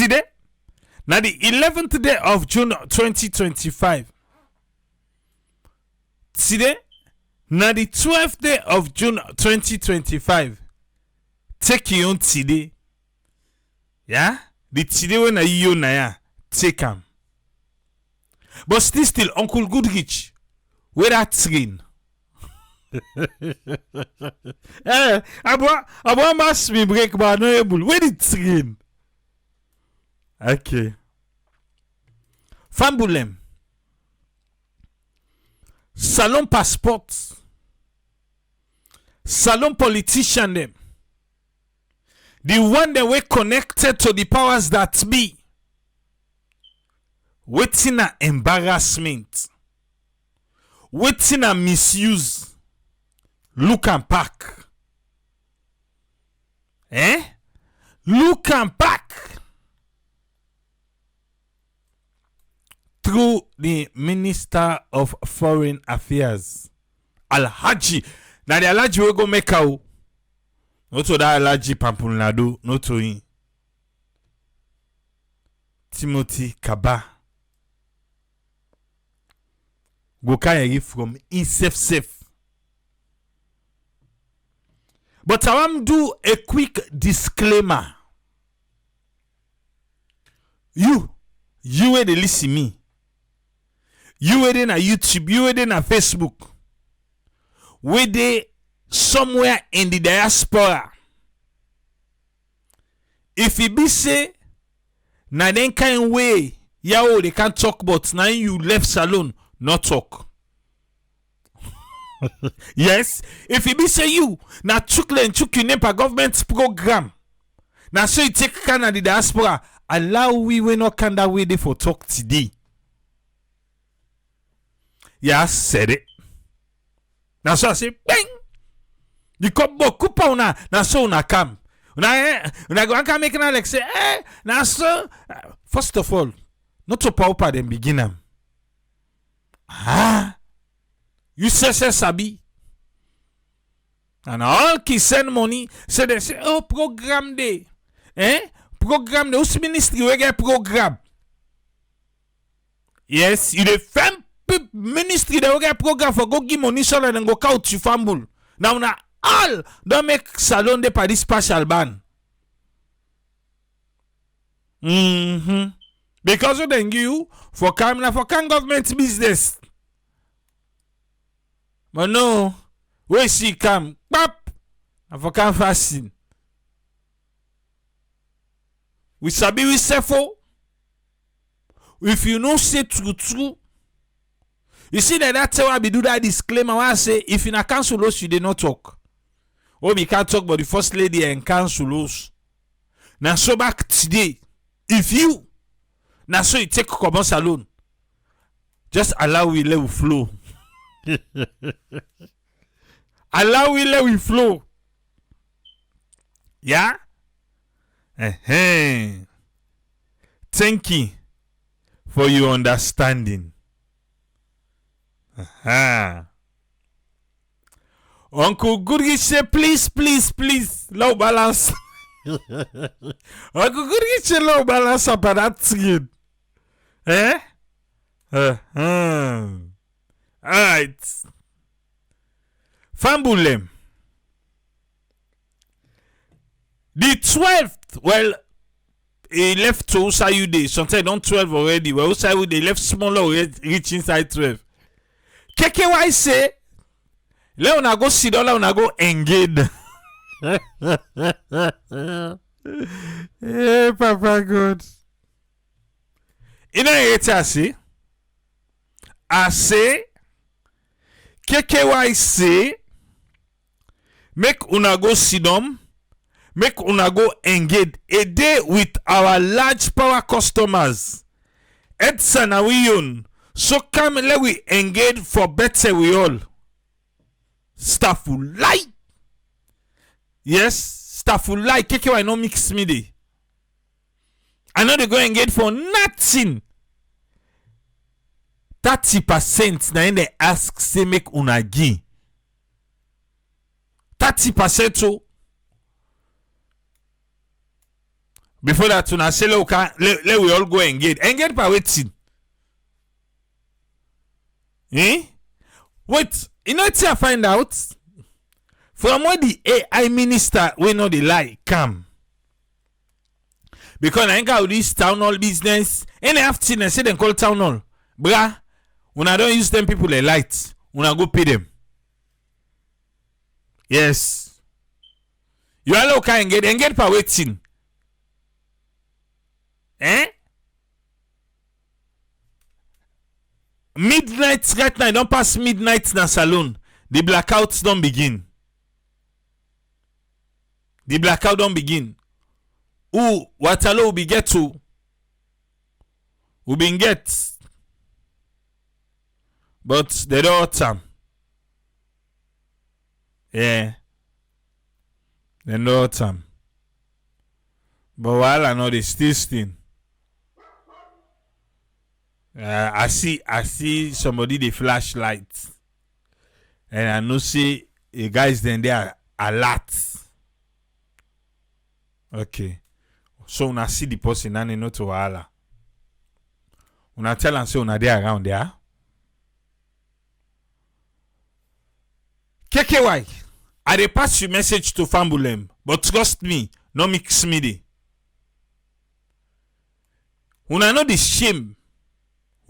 Today, now the 11th day of June 2025. Today, now the 12th day of June 2025. Take your own today. Yeah? The today when you na ya, take him. But still, Uncle Goodrich, where that train? I must me break but no able. Where the train? Okay. Fambulem. Salon passport. Salon politician them. The one that were connected to the powers that be. Waiting a embarrassment. Waiting a misuse. Look and pack. Look and pack. Through the Minister of Foreign Affairs. Alhaji. Now the Alhaji will go make out. Not to that Alhaji Pampulnado. Not to him. Timothy Kaba. Go carry from safe. But I want to do a quick disclaimer. You where they listen me. You were in a YouTube, you were in a Facebook. Were they somewhere in the diaspora? If it be say, na then kind way, yeah, they can't talk, but now you left salon, not talk. Yes, if it be say you, na chukle and chuk you name per government program. Now so you take Canada the diaspora, allow we not can that way they for talk today. Yeah, I said it. Now so I say, bang! The cup book kupa una, now so una come. Una go and make an like say, now so first of all, not to pauper them beginner. You say sabi. And all ki send money, say they say, oh, program day. Program day. Who's ministry we get program? Yes, you the fem ministry they will get program for go give money so and go count you fumble. Now all don't make salon de par this special ban. Because of them you for can government business. But no, where she come, pap, and for can fasting. We sabi we sefo. If you know say true. You see that's why we do that disclaimer. I say if in a council house you did not talk. Oh, we can't talk about the first lady and council house. Now so back today, if you now so you take common salon, just allow we let we flow. Allow we let we flow. Yeah? Thank you for your understanding. Uncle Goodrich say please, low balance. Uncle Goodrich say low balance up at that thing. Alright. Fambulem. The 12th, well, he left to Usayu Day. Sometimes don't 12 already. Well, Usayu Day left smaller, reach inside 12. KKY say, Leone go sit down, Leone go engage. Hey, Papa God. You know what I say? I say, KKY say, make una go sit down, make una go engage a day with our large power customers. Edson Aviation. So come let we engage for better we all. Staff will lie. Yes, staff will lie. KKY no mix me day. I know they go engage for nothing. 30% na they ask say make una give. 30% so. Before that, una say let we all go engage. Engage by waiting. Wait, you know what I find out? From what the AI minister we know the lie come. Because I ain't got this town hall business. Any afternoon I say they call town hall. Bruh, when I don't use them people a light, when I go pay them. Yes. You all okay engage by waiting. Midnight right now, don't pass midnight in a saloon. The blackouts don't begin. The blackout don't begin. Who Waterloo will be get to? Will be get. But they don't time. Yeah. They don't time. But while I know they still sting. I see somebody the flashlight. And I know see the guys then they are alert. Okay. So when I see the person and not to wahala. When I tell and say when they around there. KKY, I dey pass your message to Fambulem, but trust me, no mix me dey. Una know the shame.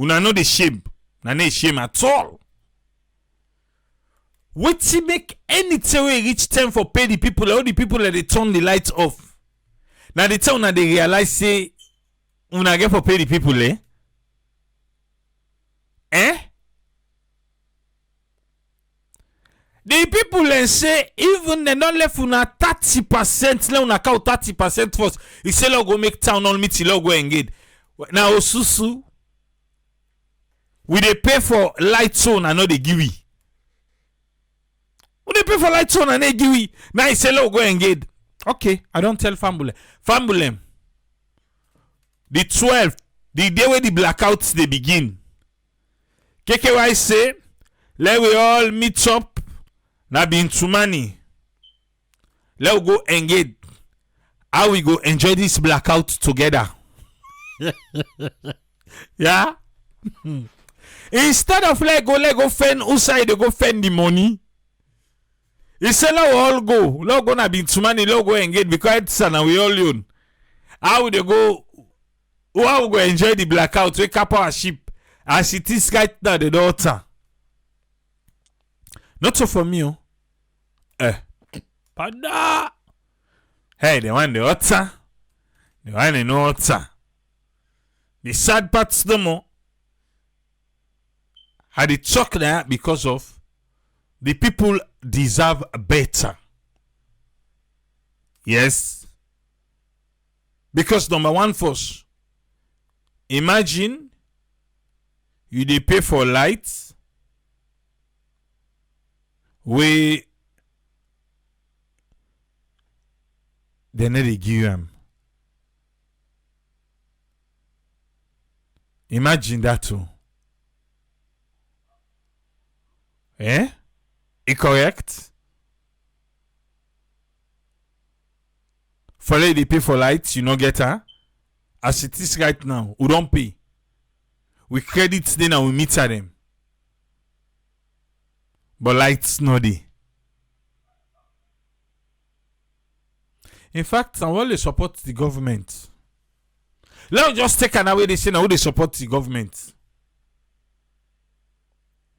Una know the shame. Na no shame at all. Wetin make anything wey reach time for pay the people, all the people that they turn the lights off. Now the time una they realize say una get for pay the people, The people say even they don't left una 30%, let una count 30% first. He say lo go make town on meeting, lo go engage. Now Osusu, we dey pay for light zone and not they give we. We dey pay for light zone and they give we. Now he say lo go engage. Okay, I don't tell Fambulem. Fambulem, the 12th, the day where the blackouts they begin. KKY say, let we all meet up. Now be into money. Let we go engage. How we go enjoy this blackout together. Yeah? Instead of let go fend outside, they go fend the money. He said, let we all go. Let we go na be into money. Let we go engage because it's and we all own. How they go? How we go enjoy the blackout? We cap our ship. As it is right now, the daughter. Not so for me, Pada. Hey, they want the water. They want the no water. The sad parts no more. Had it talk there because of the people deserve better. Yes. Because number one first, imagine you dey pay for lights. We they need to give them. Imagine that too. Incorrect? For they pay for lights, you no get her. As it is right now, we don't pay. We credit them and we meet at them. But lights no dey. In fact, I want to support the government. Let's just take an away. They say now they support the government.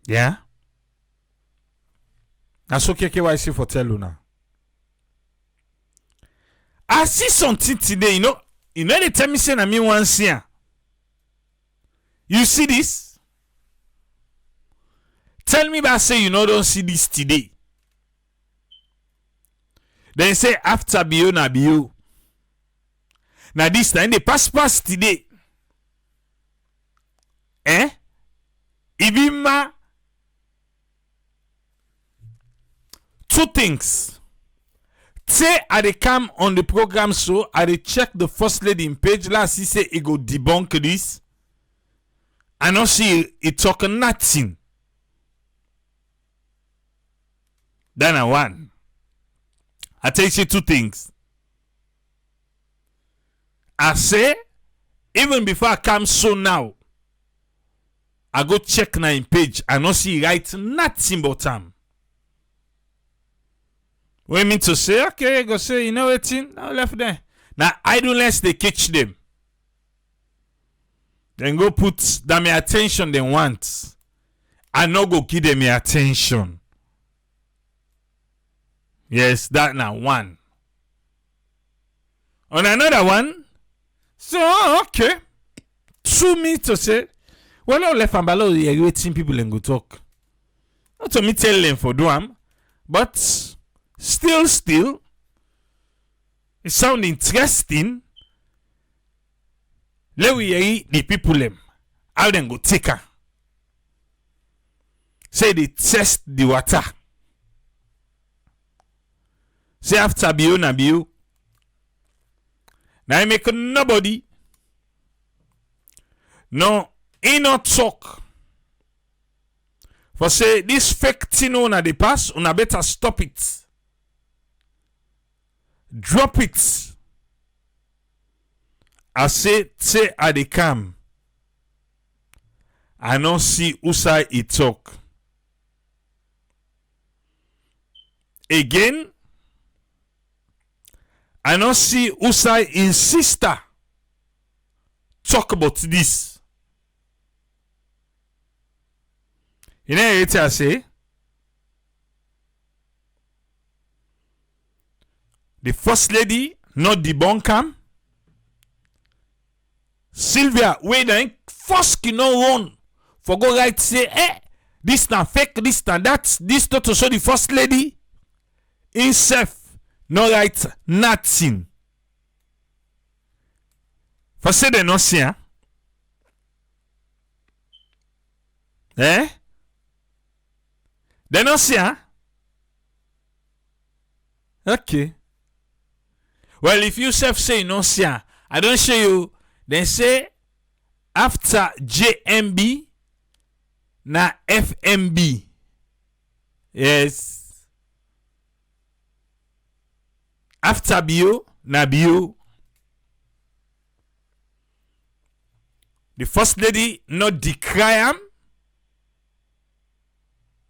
Yeah? That's okay, KYC for tell you now. I see something today, you know they tell me say na me once here. You see this? Tell me about say you know don't see this today. Then say after bio na bio. Now this time they pass today. Ibima. Two things. Say I dey come on the program so I dey check the first lady in page. Last he say he go debunk this. I know see it talk nothing. Then I one. I tell you two things. I say, even before I come so now, I go check na him page. I no see write nothing but him. We mean to say, okay, go say, you know what, now left there. Now idleness they catch them. Then go put them attention they want. I no go give them attention. Yes, that now one. On another one, so okay. 2 minutes to say, well, all left and below, you're waiting people and go talk. Not to me tell them for do am, but still, it sound interesting. Let we hear the people them. How them go take her. Say they test the water. Say after bio na bio. Now I make nobody. No, he not talk. For say this fake thing on the pass, una better stop it. Drop it. I say at the cam. I don't see Usai he talk. Again, I don't see Usai his sister talk about this. You know what I say? The first lady not debunk him. Sylvia, wait a first you know run for go right say, this na fake, this na that, this not to show the first lady himself no right nothing. For say they no see, They no see, Okay. Well, if you self say no see, I don't show you. Then say after JMB na FMB. Yes. After bio na bio. The first lady not decry am.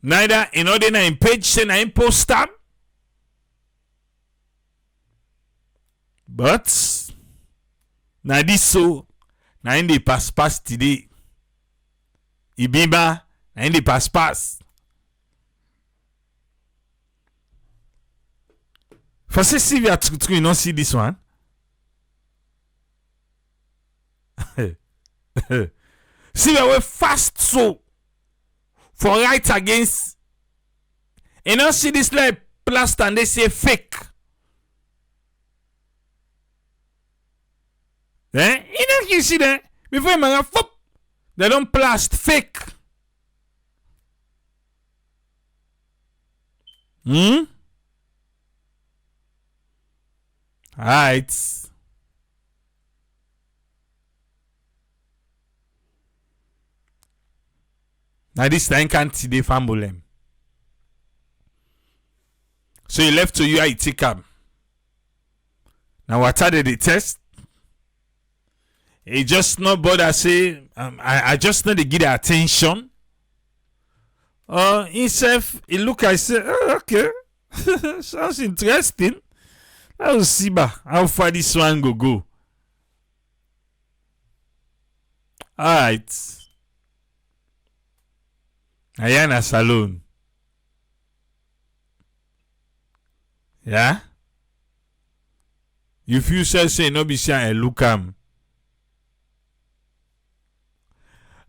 Neither in order na in page say na in post am. But na this so na in the pass today. Ibimba na in the pass. For say Sylvia you not see this one. Sylvia we fast so for right against. You don't see this like plaster and they say fake. You know you see that before you man they don't plast fake. Alright. Now this time can't see the fumble them. So you left to you I take up. Now what are the test? It just not bother say I just not to give the attention. Himself he look I say okay. Sounds interesting. Let's see how far this one go. Alright. Ayana Salon. Yeah? If you say no be shy and look am.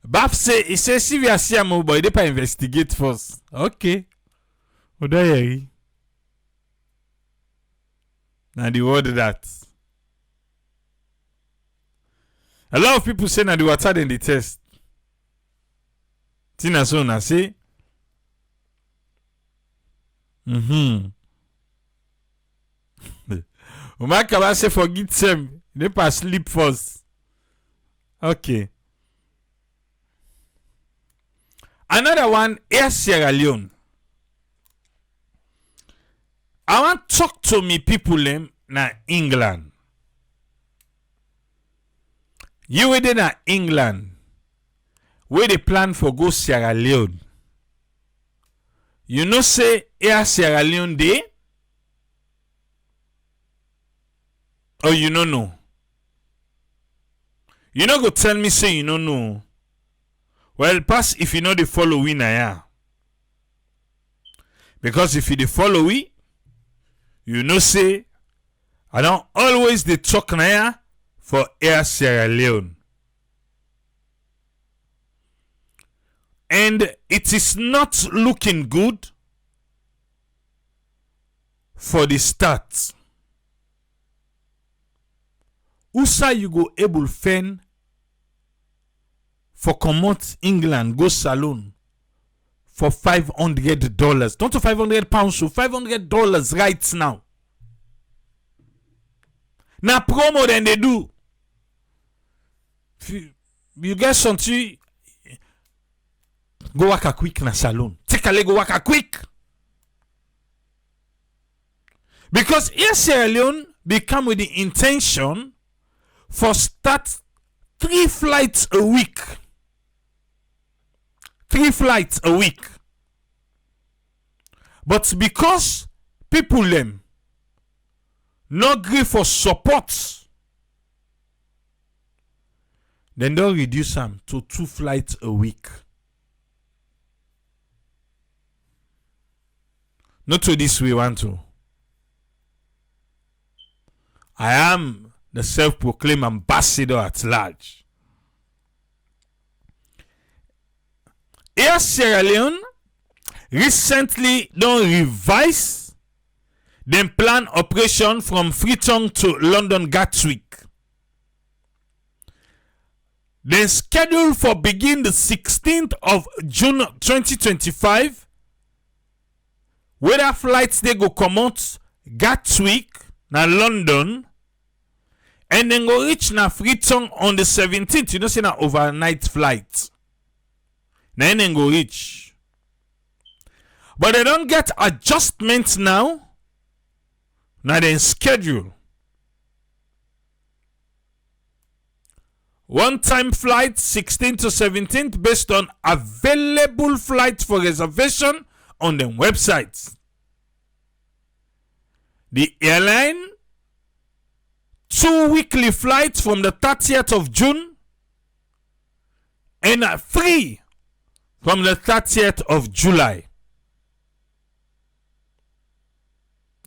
Baf say he say si we see am boy dey pa investigate first. Okay. Odayeri. Now the word that. A lot of people say na the water in the test. Tina so na say. Umaka say forget them. They pass sleep first. Okay. Another one, Air Sierra Leone. I want to talk to me people in England. You within England, where they plan for go Sierra Leone. You know say Air Sierra Leone day? Or you don't know? You know go tell me say you don't know. Well, pass if you know the following I. Because if you the follow we, you know say I don't always the talk na for Air Sierra Leone. And it is not looking good for the start. Usa you go able fen for comot England go saloon for $500. Not to £500, so $500 right now. Na promo then they do. You get something, go work a quick na saloon. Take a leg, go work a quick. Because Air Sierra Leone become with the intention for start 3 flights a week. 3 flights a week. But because people them not agree for support, then they'll reduce them to 2 flights a week. Not to this we want to. I am the self-proclaimed ambassador at large. Air Sierra Leone recently don't revise them plan operation from Freetown to London Gatwick. Then scheduled for begin the 16th of June 2025. Whether flights they go come out Gatwick na London and then go reach na Freetown on the 17th. You know say na overnight flight. Then go reach. But they don't get adjustments now. Now then schedule. One-time flight 16th to 17th based on available flights for reservation on the websites. The airline 2 weekly flights from the 30th of June and 3 from the 30th of July.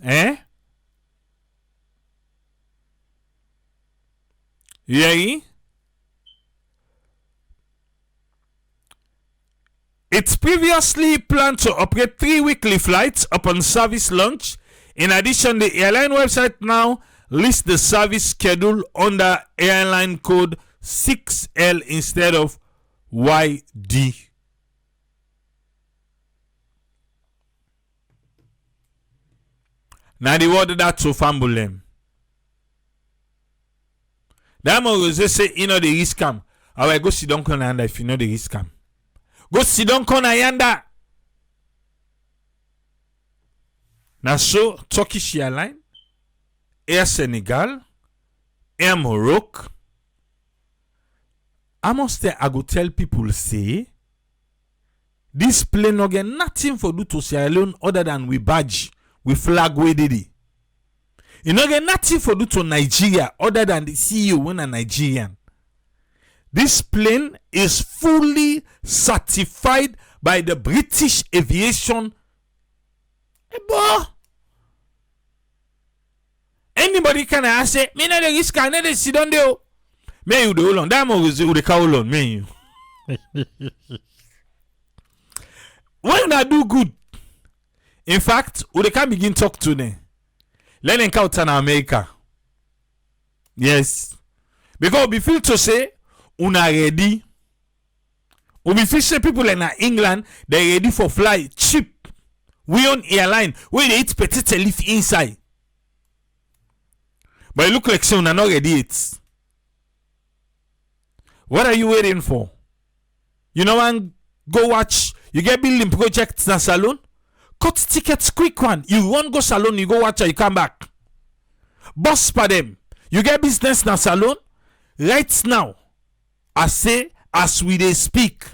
Yeah. It previously planned to operate 3 weekly flights upon service launch. In addition, the airline website now lists the service schedule under airline code 6L instead of YD. Now the word that to fumble them. That man say, you know the risk cam. I will go sit down corner if you know the risk cam. Go sit down corner yanda. Now so Turkish Airline, Air Senegal, Air Morocco. I go tell people say this plane no get nothing for do to Sierra Leone other than we badge, we flag we did it. You no get nothing for do to Nigeria other than the CEO when a Nigerian. This plane is fully certified by the British Aviation. Anybody can ask say, me no the risk, I no the sit down there. Me you the hold on. That man will the car hold on. Me you. When I do good, in fact, we can begin talk to them. Let them count in America. Yes. Because we feel to say, una ready. We feel say people in England, they ready for fly cheap. We on airline where they eat petite leaf inside. But it look like so una not ready it. What are you waiting for? You know one go watch, you get building projects na salon? Cut tickets quick one. You won't go salon, you go watch you come back. Boss for them. You get business na salon? Right now. I say, as we they speak,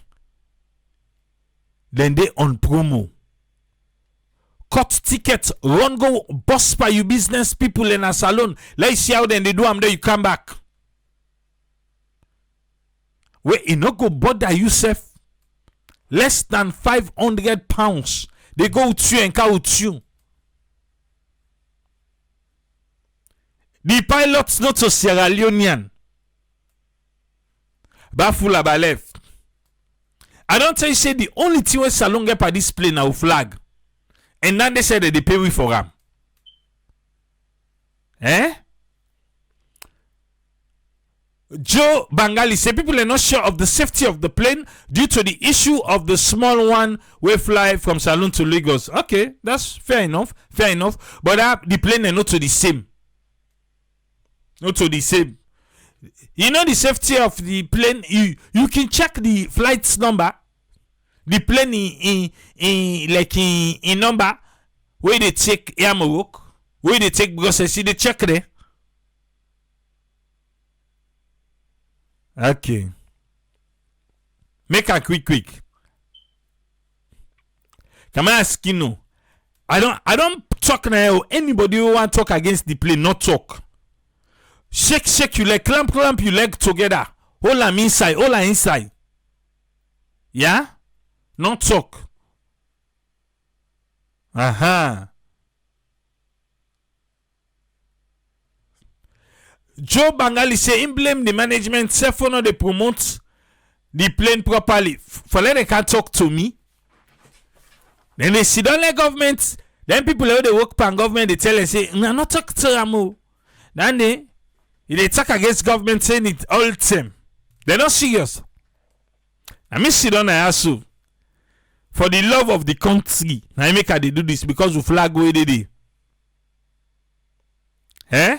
then they on promo. Cut tickets, run go boss by you business people in a salon. Let's see how then they do them there, you come back. Wait, you not go bother yourself. Less than £500. They go with you and come with you. The pilots not so Sierra Leonean. Bafula Balef. I don't tell you, say the only thing where salon get by this plane now flag. And then they said that they pay we for them. Eh? Joe Bangali say people are not sure of the safety of the plane due to the issue of the small one we fly from Salon to Lagos. Okay, that's fair enough. Fair enough. But the plane are not to the same. Not to the same. You know the safety of the plane. You can check the flight's number. The plane in number where they take Air Morocco, where they take because I see they check there. Okay. Make a quick. Come on, ask you know. I don't talk now. Anybody who want to talk against the plane, not talk. Shake you leg, clamp you leg together. Hold them inside. Yeah? Not talk. Joe Bangali say him blame the management self for not they promote the plane properly. For let they can't talk to me. Then they sit down like government. Then people who they work for government they tell and say, "No, not talk to them." Then they talk against government saying it all the time. They're not serious. I mean sit down and ask you. For the love of the country, I make her they do this because we flag where they do. Eh?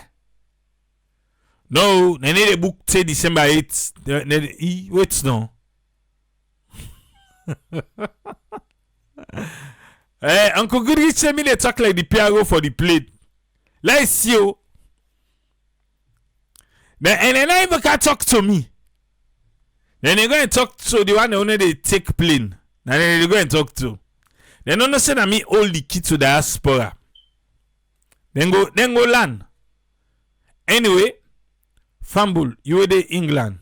No, they need a book say December 8th. Wait no. Uncle Goodrich say me they talk like the PRO for the plate. Let's see you. And then I even can't talk to me. Then they go and talk to the one that only they take plane. And then they go and talk to. They don't say that me all the key to diaspora. Then go land. Anyway, Fumble, you were there England.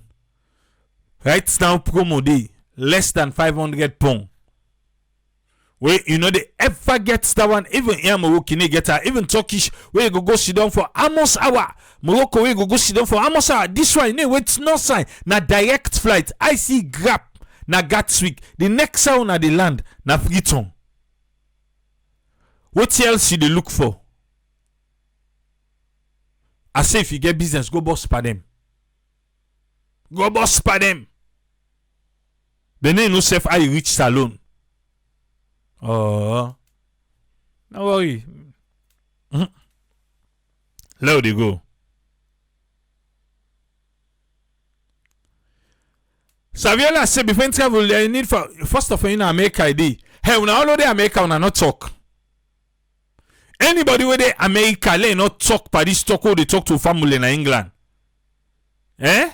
Right now promo day, less than £500. Where you know they ever gets that one, even here Morocco get her, even Turkish, where you go sit down for almost hour. Morocco where you go sit down for almost hour. This one, it's no sign. Na direct flight. I see Grab. Na Gatwick. The next hour na the land. Na Freetown. What else you they look for? I say if you get business, go boss for them. Go boss for them. Then you know self how you reach Salon. Oh. No worry. Let they go. Saviola say before you travel, you need for first of all in America ID. Hey, when all of the America when I not talk. Anybody with the America, they not talk Paris talk or they talk to family in England. Eh?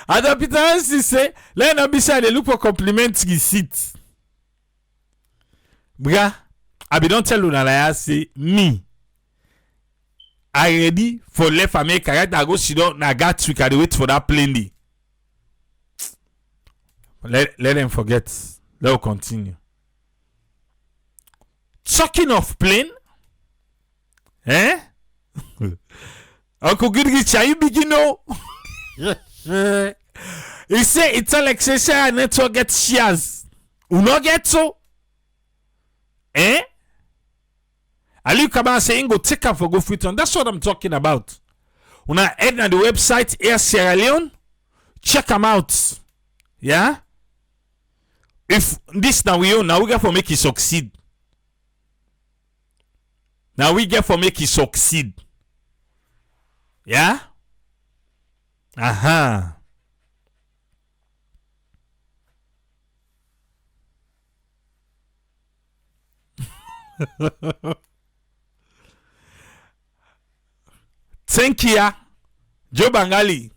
Other Peter say, let not be shy, they look for complimentary seats. Bra, I be don't tell you that I say me. I ready for left America. Right, I go sit down. I got to wait for that plane. Let them forget. Let us continue. Talking of plane, eh? Uncle Goodrich, are you begin now? He say it's all like say network get shares. You not get so? Eh? Ali Kaba saying go take up for go Freetown. That's what I'm talking about. When I head on the website Air Sierra Leone, check them out. Yeah? If this now we get for make it succeed. Now we get for make it succeed. Yeah? Aha. Thank you. Joe Bangali.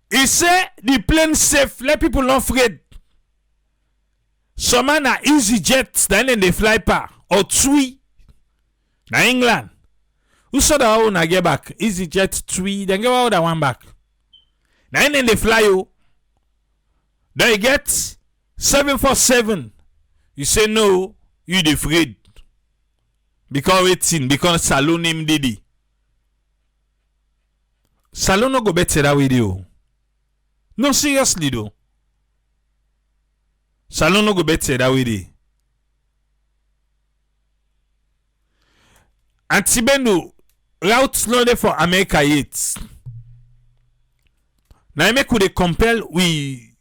He say the plane safe, let people not afraid. Some man are easy jets, then they fly par. Or three. Na England. Who saw the one I get back? Easy jet three, then get out that one back. Now then they fly you. They get 747. You say no, you the afraid. Because it's in, because Salon name Didi. Salon no go better that way though. No, seriously though. Salon no go better that way dey. And Tibendo route no dey for America yet. Now make we dey compel we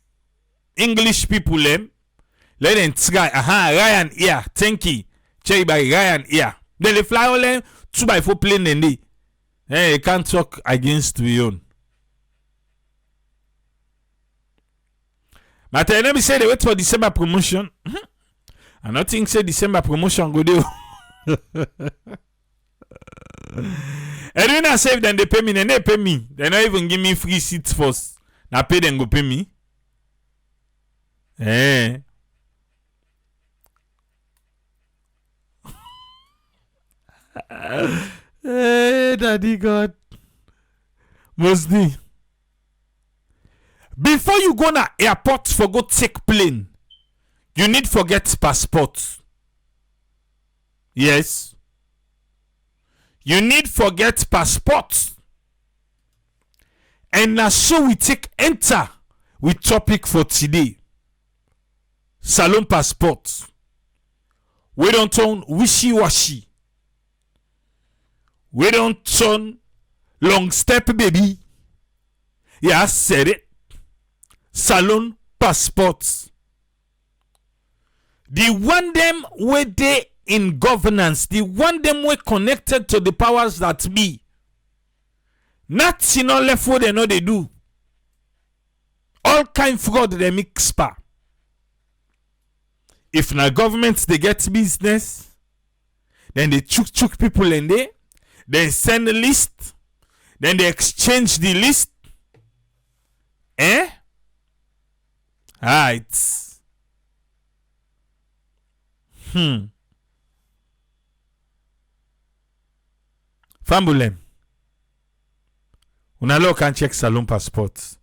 English people them. Let them try. Ryan here. Thank you. Cherry by Ryan here. Then they fly all them 2x4 plane and they. Hey, you can't talk against Leone. But I never say they wait for December promotion. I don't think say December promotion go do. And when I say then they pay me, then they pay me. They not even give me free seats first. Now pay them go pay me. Eh. Hey, Daddy God. Mostly. Before you go na airport for go take plane, you need for get passport. Yes. You need for get passport. And now so we take enter with topic for today. Salon passport. We don't turn wishy-washy. We don't turn long step baby. Yeah, I said it. Salon passports. The one them where they in governance, the one them were connected to the powers that be. Not in all left what they know they do. All kind fraud they mix pa. If na governments they get business, then they chook people in there, they send a list, then they exchange the list. Eh? Right. Fambulem. Unalo can check Salon passports.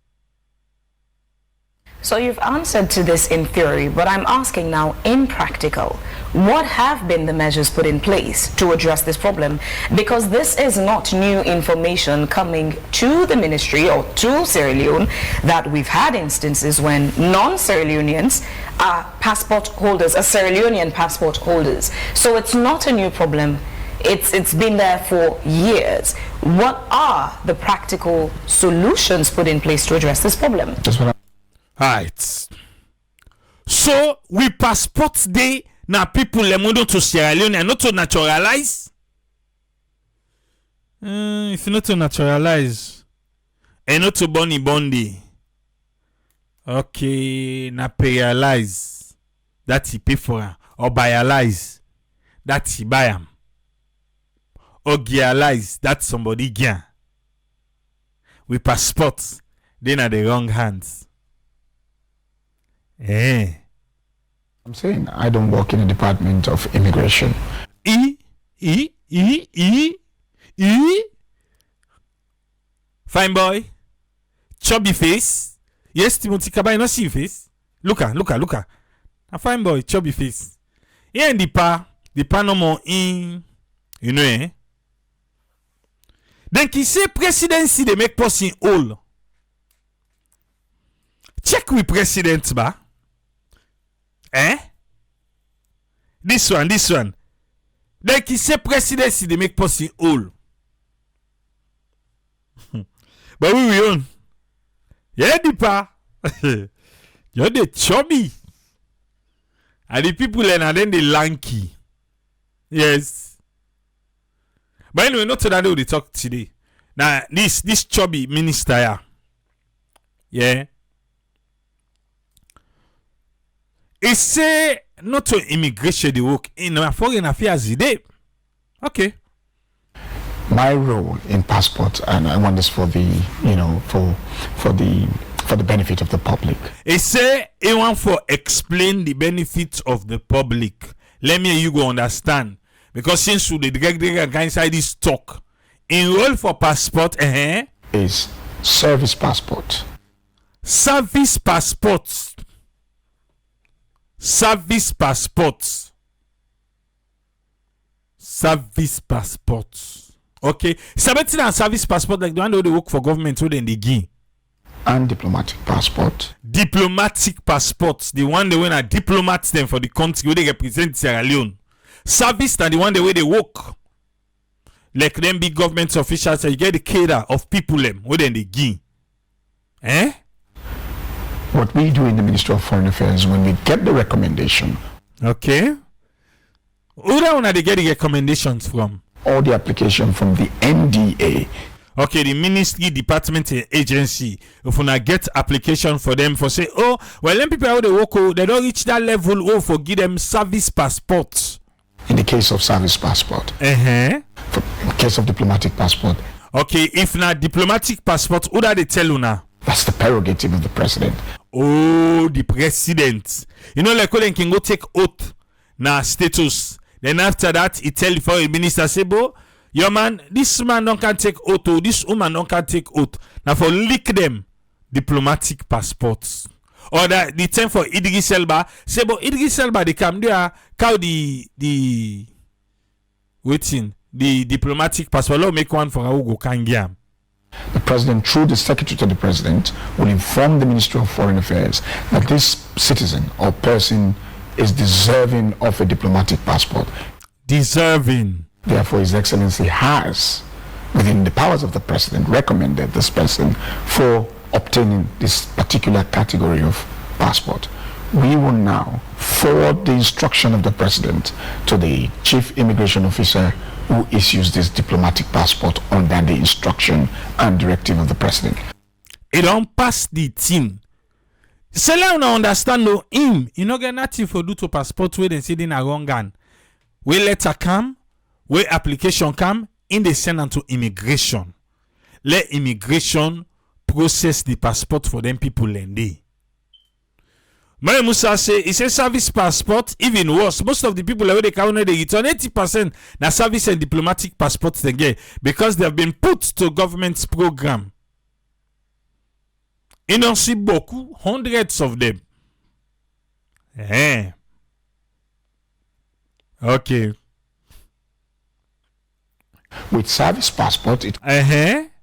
So you've answered to this in theory, but I'm asking now in practical, what have been the measures put in place to address this problem? Because this is not new information coming to the ministry or to Sierra Leone, that we've had instances when non-Sierra Leoneans are passport holders, are Sierra Leonean passport holders. So it's not a new problem. It's been there for years. What are the practical solutions put in place to address this problem? Right. So we passport day na people lemondo to Sierra Leone and not to naturalize. If not to naturalize and not to bondi. Okay, na payalize. That he pay for her. Or buyalize. That he buy him. Or gearlize. That somebody gear. We passport. Then are the wrong hands. Eh. I'm saying I don't work in the Department of Immigration. Fine boy. Chubby face. Yes, Timothy Kabay, not see face. Look. A fine boy, chubby face. Here in the pa no more in, you know, eh? Then qui say presidency they make person old. Check with president ba. Eh? This one. Then qui say presidency they make person old. But we own. Yeah, the pa. You're the chubby. And the people and then the lanky. Yes. But anyway, not to that we talk today. Now, this chubby minister here. Yeah. He say not to immigration the work in our foreign affairs today. Okay. My role in passport, and I want this for the, for the benefit of the public. He say he want for explain the benefits of the public. Let me you go understand. Because since we the direct inside this talk, enroll for passport is service passport. Service passports. Service passports. Service passports. Okay. Something and service passport like the one where they work for government who then they give. And diplomatic passport. Diplomatic passports. The one they when are diplomats them for the country where they represent Sierra Leone. Service and the one the way they work. Like them big government officials, so you get the cadre of people them where then they give. What we do in the Ministry of Foreign Affairs when we get the recommendation. Okay. Who that one they get the recommendations from? Or the application from the NDA. Okay, the ministry, department, and agency. If you get application for them for say, oh, well, them people how they work, they don't reach that level, for give them service passports. In the case of service passport. In the case of diplomatic passport. Okay, if not diplomatic passport, who that they tell you now? That's the prerogative of the president. Oh, the president. You know, like when they can go take oath na status. Then after that, he tell the foreign minister, say, bo, your man, this man don't can take oath, or this woman don't can take oath. Now for leak them diplomatic passports. Or that the time for Idris Elba, say, but Idris Elba, they come there, cow the waiting, the diplomatic passport, let make one for Augo Kangiam. The president, through the secretary to the president, will inform the Ministry of Foreign Affairs that this citizen or person is deserving of a diplomatic passport. Deserving. Therefore, His Excellency has, within the powers of the president, recommended this person for obtaining this particular category of passport. We will now forward the instruction of the president to the chief immigration officer who issues this diplomatic passport under the instruction and directive of the president. It don't pass the team. So let me understand no him. You know get nothing for do to passport where they say in a wrong gun. Where letter come, where application come, in the send to immigration. Let immigration process the passport for them people lende. Mary Musa say it's a service passport, even worse. Most of the people where they count they return 80% na service and diplomatic passports they get because they have been put to government's program. You don't see beaucoup, hundreds of them. Okay. With service passport, it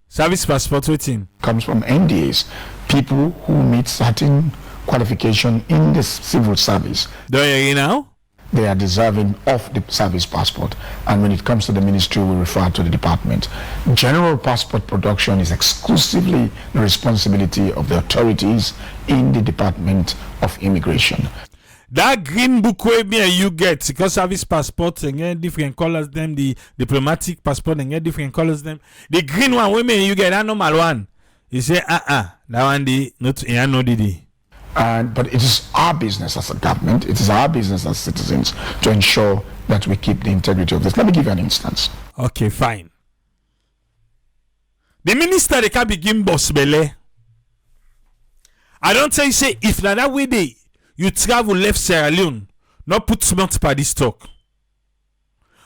service passport waiting comes from NDAs, people who meet certain qualification in the civil service. Do you hear now? They are deserving of the service passport, and when it comes to the ministry, we refer to the department. General passport production is exclusively the responsibility of the authorities in the Department of Immigration. That green book where me and you get, because service passports and get different colors, them the diplomatic passport and get different colors, them the green one where me and you get that normal one. You say that one the not no did. But it is our business as a government, it is our business as citizens to ensure that we keep the integrity of this. Let me give you an instance. Okay, fine. The minister they can begin boss belle. I don't tell you say if that way they you travel left Sierra Leone, not put smart per this talk.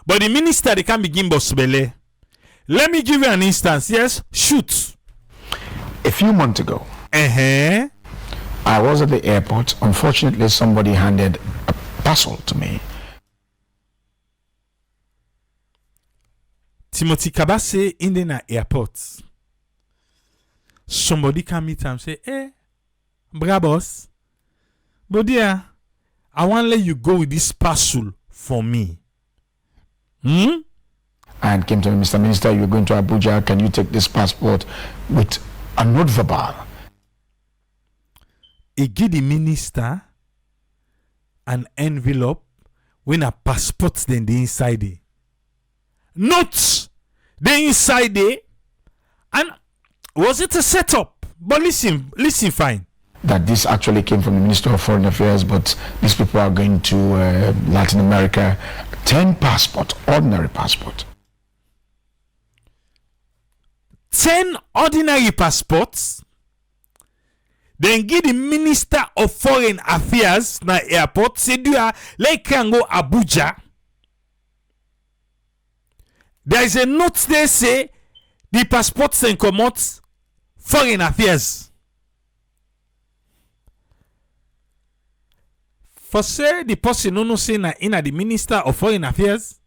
But the minister they can begin boss belle. Let me give you an instance. Yes, shoot. A few months ago, I was at the airport. Unfortunately, somebody handed a parcel to me. Timothy Kabase in the airport. Somebody can meet him and say, hey, brabos, but dear, I want to let you go with this parcel for me. And came to me, Mr. Minister, you're going to Abuja. Can you take this passport with a note verbal? He give the minister an envelope when a passport then the inside there. Notes the inside there. And was it a setup? But listen fine. That this actually came from the Minister of Foreign Affairs, but these people are going to Latin America. 10 passport, ordinary passport. 10 ordinary passports. Then give the Minister of Foreign Affairs na airport. Say do ya like can go Abuja. There is a note there say the passports and come out Foreign Affairs. For say the person no say na in the Minister of Foreign Affairs.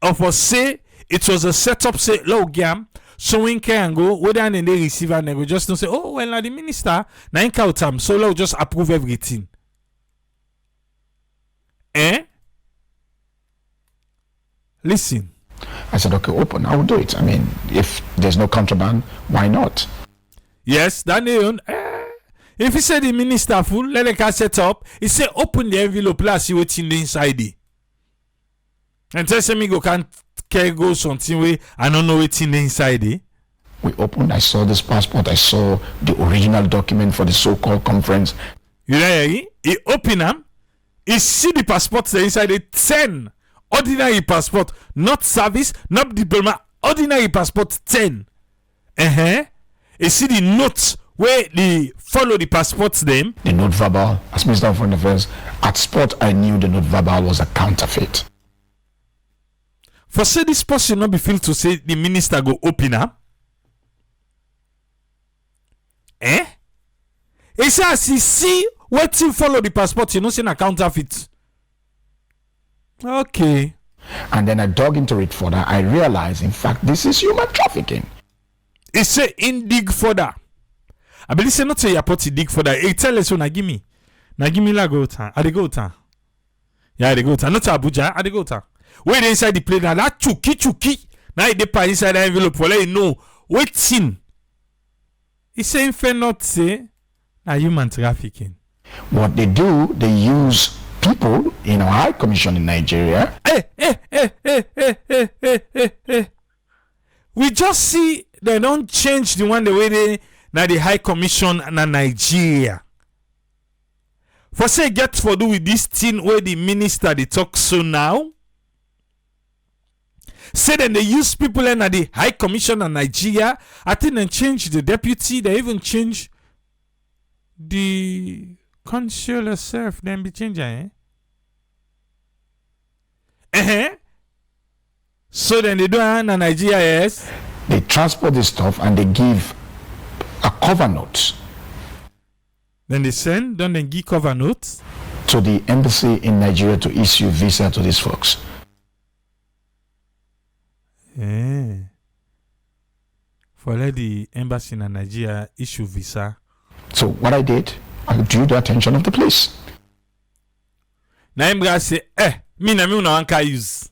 Or for say it was a setup say low gam. So when can go whether they receive and they go just don't say, oh well now the minister na in count time so low just approve everything. Listen. I said, okay, open. I will do it. I mean, if there's no contraband, why not? Yes, Daniel. If he said the minister full, let the car set up. He said open the envelope, let's see what's in the inside. And tell me go can't go something way I don't know what's in the inside. We opened. I saw this passport. I saw the original document for the so-called conference. You know, he open them. He see the passports inside. The 10 ordinary passport, not service, not diploma. Ordinary passport 10. He see the notes where they follow the passports name. The note verbal, as Minister of Foreign Affairs, at spot I knew the note verbal was a counterfeit. For say this person not be feel to say the minister go open up. He says he see what he follow the passport, you know, say a counterfeit. Okay. And then I dug into it further. I realized, in fact, this is human trafficking. He say in dig further. I believe say not say airport dig further. He tell us na give me la go time. I dey go time. Yeah, I dey go time. Not Abuja. I dey go time. Where inside the plane, that chuki. Now they put inside the envelope for let you know what's in. He saying fair not say na human trafficking. What they do, they use people in our High Commission in Nigeria. We just see they don't change the one the way they na the High Commission na Nigeria. For say get for do with this thing where the minister they talk so now. Say then they use people in the High Commission in Nigeria. I think they change the deputy. They even change the consular self. Then be changing. So then they do in Nigeria, yes. They transport this stuff and they give a cover note. Then they send, don't they give cover notes to the embassy in Nigeria to issue visa to these folks. For let the embassy in Nigeria issue visa. So what I did, I drew the attention of the police. Now I'm gonna say, me na wanka use.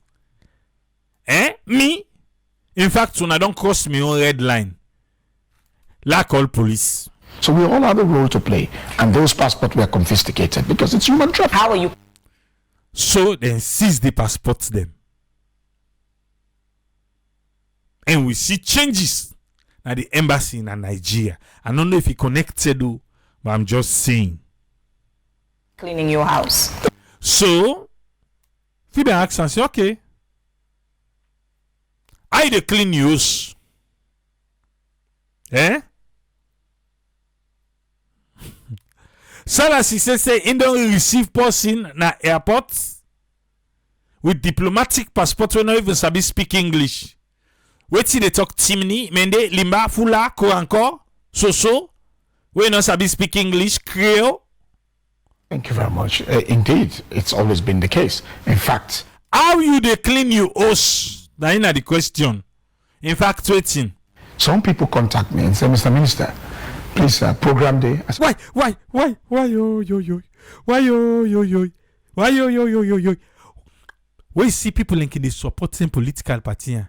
Me? In fact, when I don't cross me own red line. Like all police. So we all have a role to play, and those passports were confiscated because it's human trafficking. How are you? So then seize the passports them. And we see changes at the embassy in Nigeria. I don't know if it connected though, but I'm just saying. Cleaning your house. So, if you ask and say, okay, I dey clean yours. Sarah say he don't receive person na airport with diplomatic passport when not even sabi speak English. Wetin they talk Timni, Mende, Limba, Fula, Koranko, So, we not sabi speak English, Creole. Thank you very much. Indeed, it's always been the case. In fact, how you dey clean your house? That is the question. In fact, waiting. Some people contact me and say, Mr. Minister, please program day. Why we see people in the supporting political party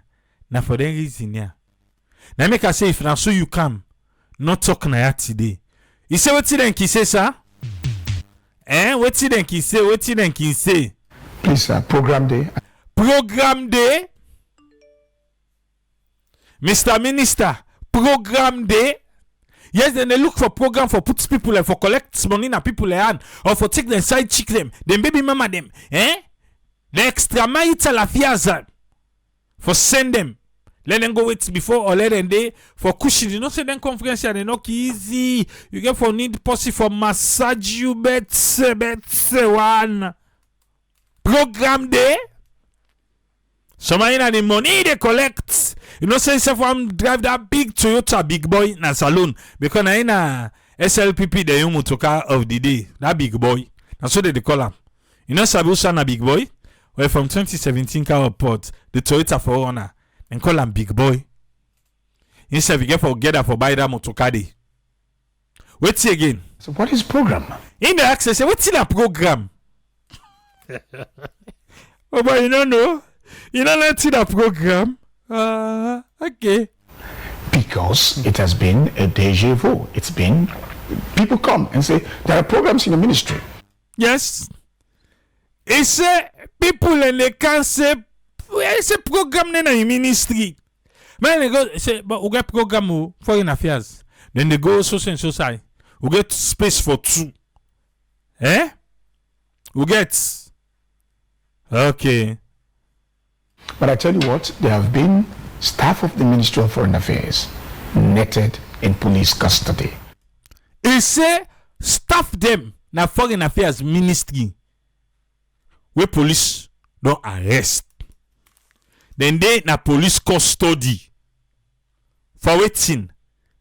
now for that reason now make I say if now so you come not talk na today. You say what then he say sir? What then he say? Please program day. Program day. Mr. Minister, program day. Yes, then they look for program for put people and for collect money na people hand or for take them side chick them, then baby mama them, the extramarital affairs for send them. Let them go wait before or let them day for cushion. You know, say them conference they not easy. You get for need pussy for massage you better one program day. Somebody in the money they collect. You know, say if I'm drive that big Toyota big boy na salon because na in a SLPP the young motocar of the day. That big boy. That's what they call him. You know, Sabusa na big boy. Well, from 2017 car report the Toyota Forerunner. And call him big boy. Instead, we get for buy that motocar day. Wait see again. So what is program? In the access, what's in a program? Oh, but you don't know. You don't know the program. Okay. Because it has been a deja vu. It's been people come and say there are programs in the ministry. Yes. It's people and they can't say. It's a program in the ministry. Man, they go say, but we get program foreign affairs. Then they go social and society. We get space for two. We get. Okay. But I tell you what, there have been staff of the Ministry of Foreign Affairs netted in police custody. He say staff them na foreign affairs ministry where police don't arrest. Then they na police custody for waiting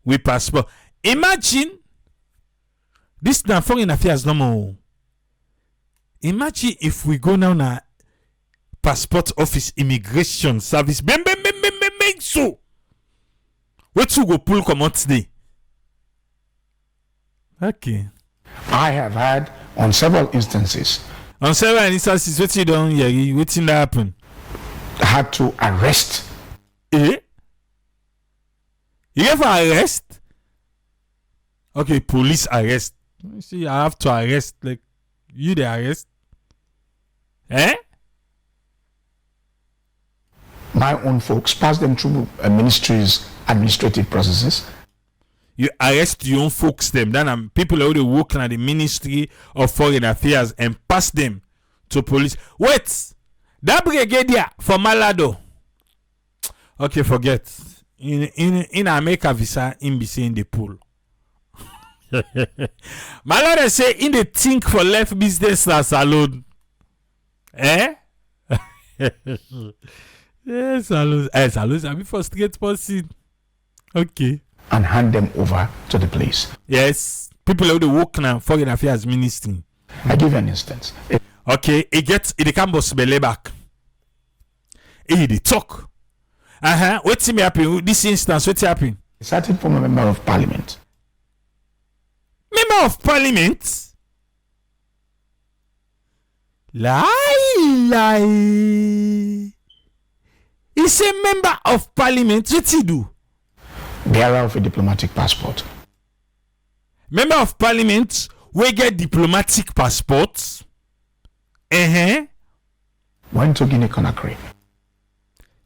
with passport. Imagine this na foreign affairs no more. Imagine if we go now na passport office immigration service. So what you go pull come out today? Okay. I have had on several instances. On several instances, what you don't hear, what thing that happen? Had to arrest. You ever arrest? Okay, police arrest. You see, I have to arrest, like, you the arrest? My own folks, pass them through a ministry's administrative processes. You arrest your own folks, them. Then people who they work in the Ministry of Foreign Affairs and pass them to police. Wait! That brigadier for Malado. Okay, forget. In America visa, in be in the pool. Malado say in the think for left business as alone. Yes, salute. I be for straight person. Okay. And hand them over to the police. Yes. People who they work now foreign affairs ministry. I give you an instance. Okay, it can boss belly back. They talk. What's happen? This instance, what's happening? A certain former member of parliament. Member of parliament? Lie. He's a member of parliament. What's he do? Bearer of a diplomatic passport. Member of parliament, we get diplomatic passports. Went to Guinea Conakry.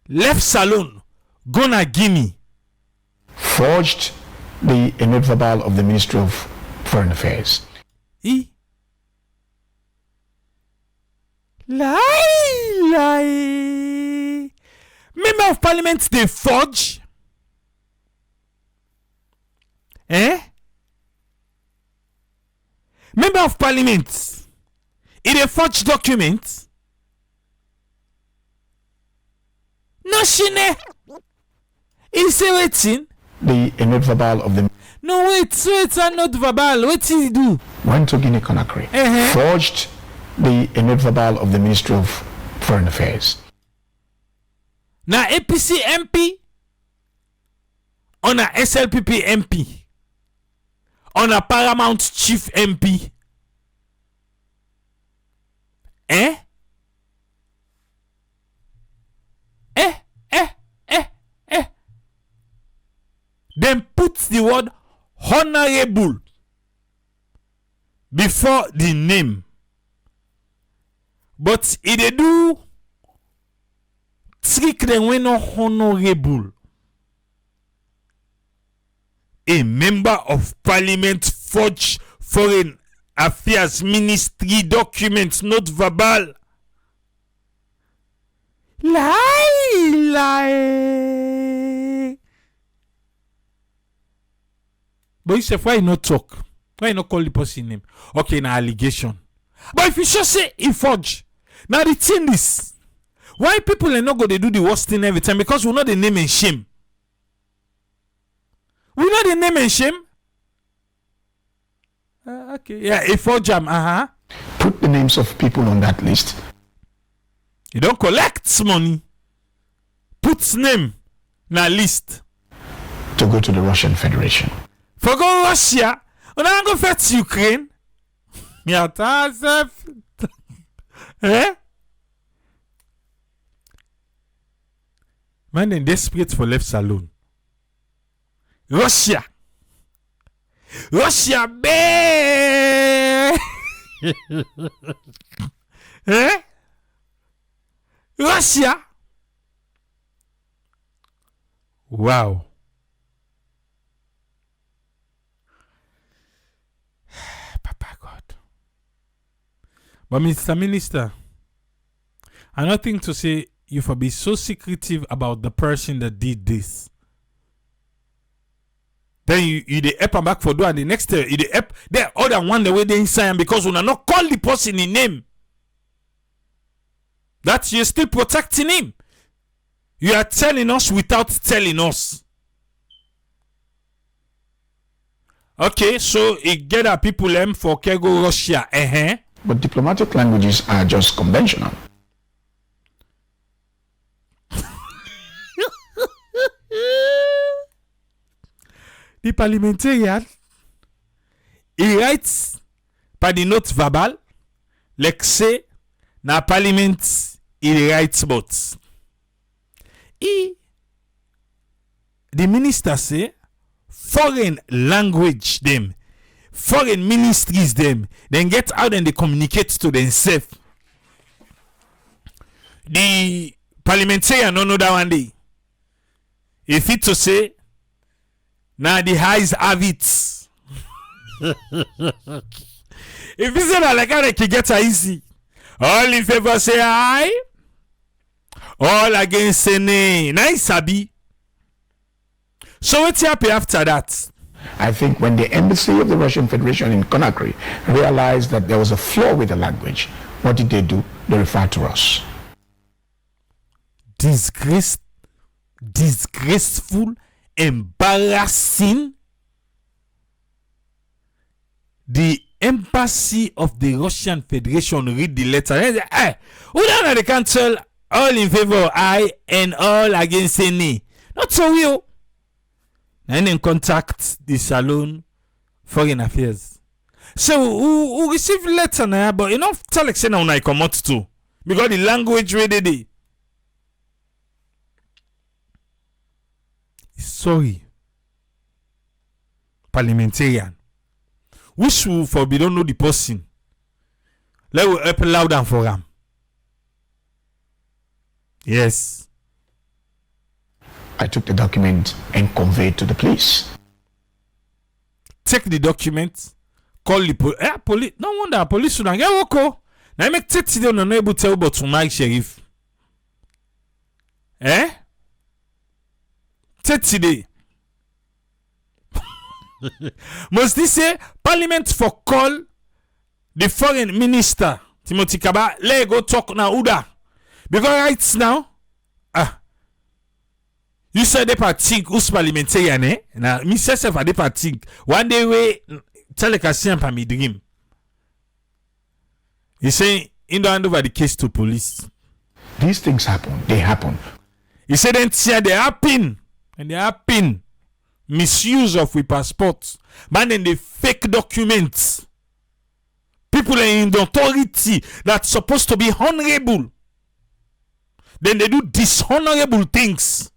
Left salon, gonna Guinea. Forged the note verbal of the Ministry of Foreign Affairs. Lie. Member of parliament, they forge. Member of parliament, it a forged document. No, shine. Is it waiting? The note verbal of the. No, wait, a note verbal. What did he do? Went to Guinea Conakry. Forged the note verbal of the Ministry of Foreign Affairs. Na APC MP on a SLPP MP on a Paramount Chief MP. Then put the word honorable before the name. But if they do trick them when not honorable. A member of parliament forged foreign affairs ministry documents, not verbal. Lie. But Yusuf, why you not talk? Why you not call the person name? Okay, na allegation. But if you just say he forge, now the thing is, why people are not going to do the worst thing every time? Because we know the name and shame. We know the name and shame. Okay, yeah, a forge jam. Put the names of people on that list. You don't collect money. Put name na list. To go to the Russian Federation. For go Russia, when I go fetch Ukraine. Eh? Man, then desperate for left saloon. Russia, bae. Eh? Russia. Wow. Papa God. But Mr. Minister, I don't think to say you for be so secretive about the person that did this. Then you the up and back for do and the next you the up there other one the way they inside because we are not call the person in name. That you're still protecting him. You are telling us without telling us. Okay, so it get our people for Kego Russia. But diplomatic languages are just conventional. The parliamentarian, he writes by the note verbal, like say, na parliament, he writes but. The minister say, foreign language them, foreign ministries them, then get out and they communicate to themselves. The parliamentarian don't know that one day. If it to say, now the eyes have it. If you say that like how they can get easy. All in favor say aye. All against say nay. Nice sabi. So what's happy after that? I think when the embassy of the Russian Federation in Conakry realized that there was a flaw with the language, what did? They referred to us. Disgraceful, embarrassing. The embassy of the Russian Federation read the letter. Hey, who down they can't tell all in favor aye and all against nay. Not so real. And then contact the Salon Foreign Affairs. So who receive letter now, but you know tell like say now I come out too. Because the language ready there. Sorry. Parliamentarian. Which will for we don't know the person. Let we help loud and for him. Yes. I took the document and conveyed to the police. Take the document, call the police. No wonder police should not get woko. Now make take today on no able tell about to my sheriff. Take today. Must this say Parliament for call the foreign minister Timothy Kaba let go talk now Uda because right now you said they think who's parliamentarian now me say self they think one day we tell like a simple me dream. He say in the hand over the case to police. These things happen. They happen. He said then they happen and they happen. Misuse of we passports, man, and the fake documents. People in the authority that's supposed to be honorable, then they do dishonorable things.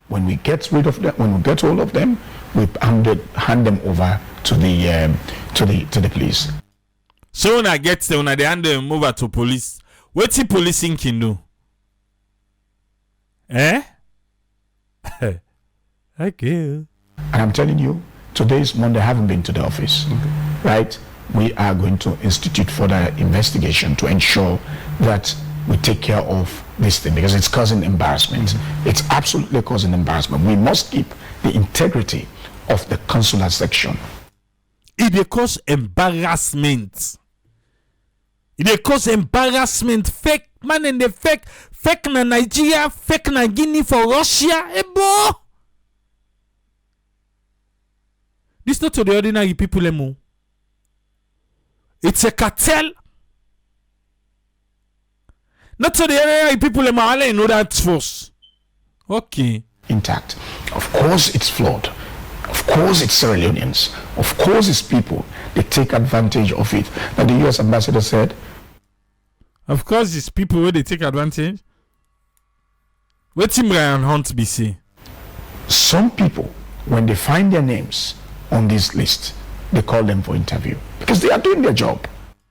When we get rid of them, when we get hold of them, we hand them over to the police. So when I get them, when they hand them over to police, what's the policing can do? Okay. And I'm telling you, today is Monday. I haven't been to the office, right? We are going to institute further investigation to ensure that we take care of this thing because it's causing embarrassment. It's absolutely causing embarrassment. We must keep the integrity of the consular section. It dey cause embarrassment. It dey cause embarrassment. Fake man and the fake na Nigeria, fake na Guinea for Russia. Ebo. This not to the ordinary people emo. It's a cartel. Not to the ordinary people emo. I know that first. Okay. Intact. Of course it's flawed. Of course it's Sierra Leoneans. Of course it's people. They take advantage of it. Now the US ambassador said, of course it's people where they take advantage. What Tim Ryan Hunt be say? Some people, when they find their names on this list, they call them for interview because they are doing their job.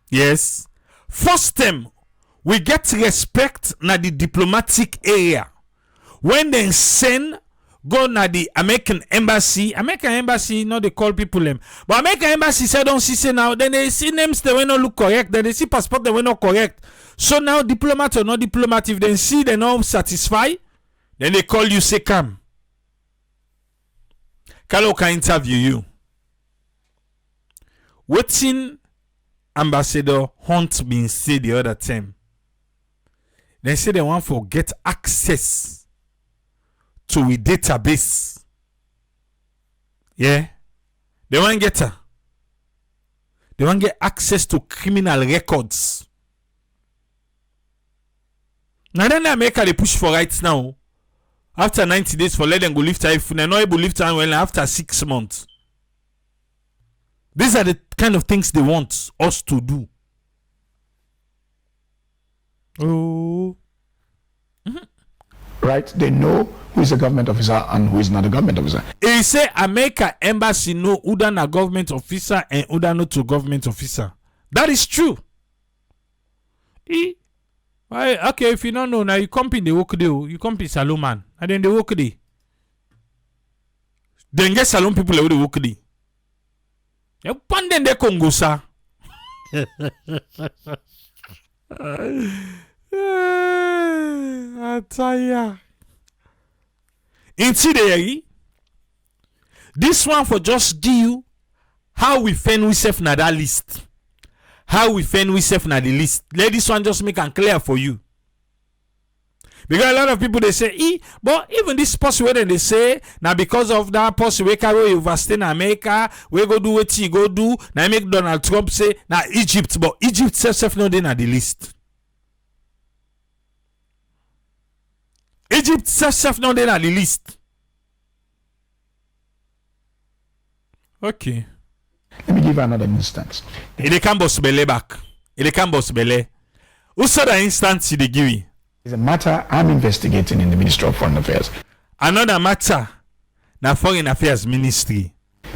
Yes. First time, we get respect na the diplomatic area. When they send go na the American embassy no they call people them, but American embassy say don't see now, then they see names they will not look correct, then they see passport they will not correct. So now diplomat or not diplomat, if they see they not satisfied, then they call you, say come. Kalo can interview you. Wetin Ambassador Hunt been say the other time. They say they want to get access to a database. Yeah. They want get her. They want get access to criminal records. Now then America they push for rights now. After 90 days for let them go lift her if they're not able to lift her well after 6 months. These are the kind of things they want us to do. Oh. Right? They know who is a government officer and who is not a government officer. He say America embassy know who than a government officer and who than not a government officer. That is true. Okay, if you don't know, now you come in the work day, you come in salon man, and then the work day. Then get salon people who the work day. You panden de Congo sa. Ataya. Incidentally, this one for just give you how we find ourselves na that list. How we find ourselves na the list. Let this one just make it clear for you. Because a lot of people they say, but even this post where they say, now because of that post we carry overstay in America, we go do what he go do. Now make Donald Trump say, now Egypt, but Egypt self not in the list. Egypt self not in the list. Okay. Let me give you another instance. Il can boss belly back. Il can boss belly. Who saw the instance they give you? It's a matter I'm investigating in the Ministry of Foreign Affairs. Another matter, the Foreign Affairs Ministry.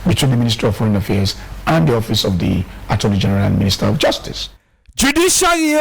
Between the Ministry of Foreign Affairs and the Office of the Attorney General and Minister of Justice. Judiciary.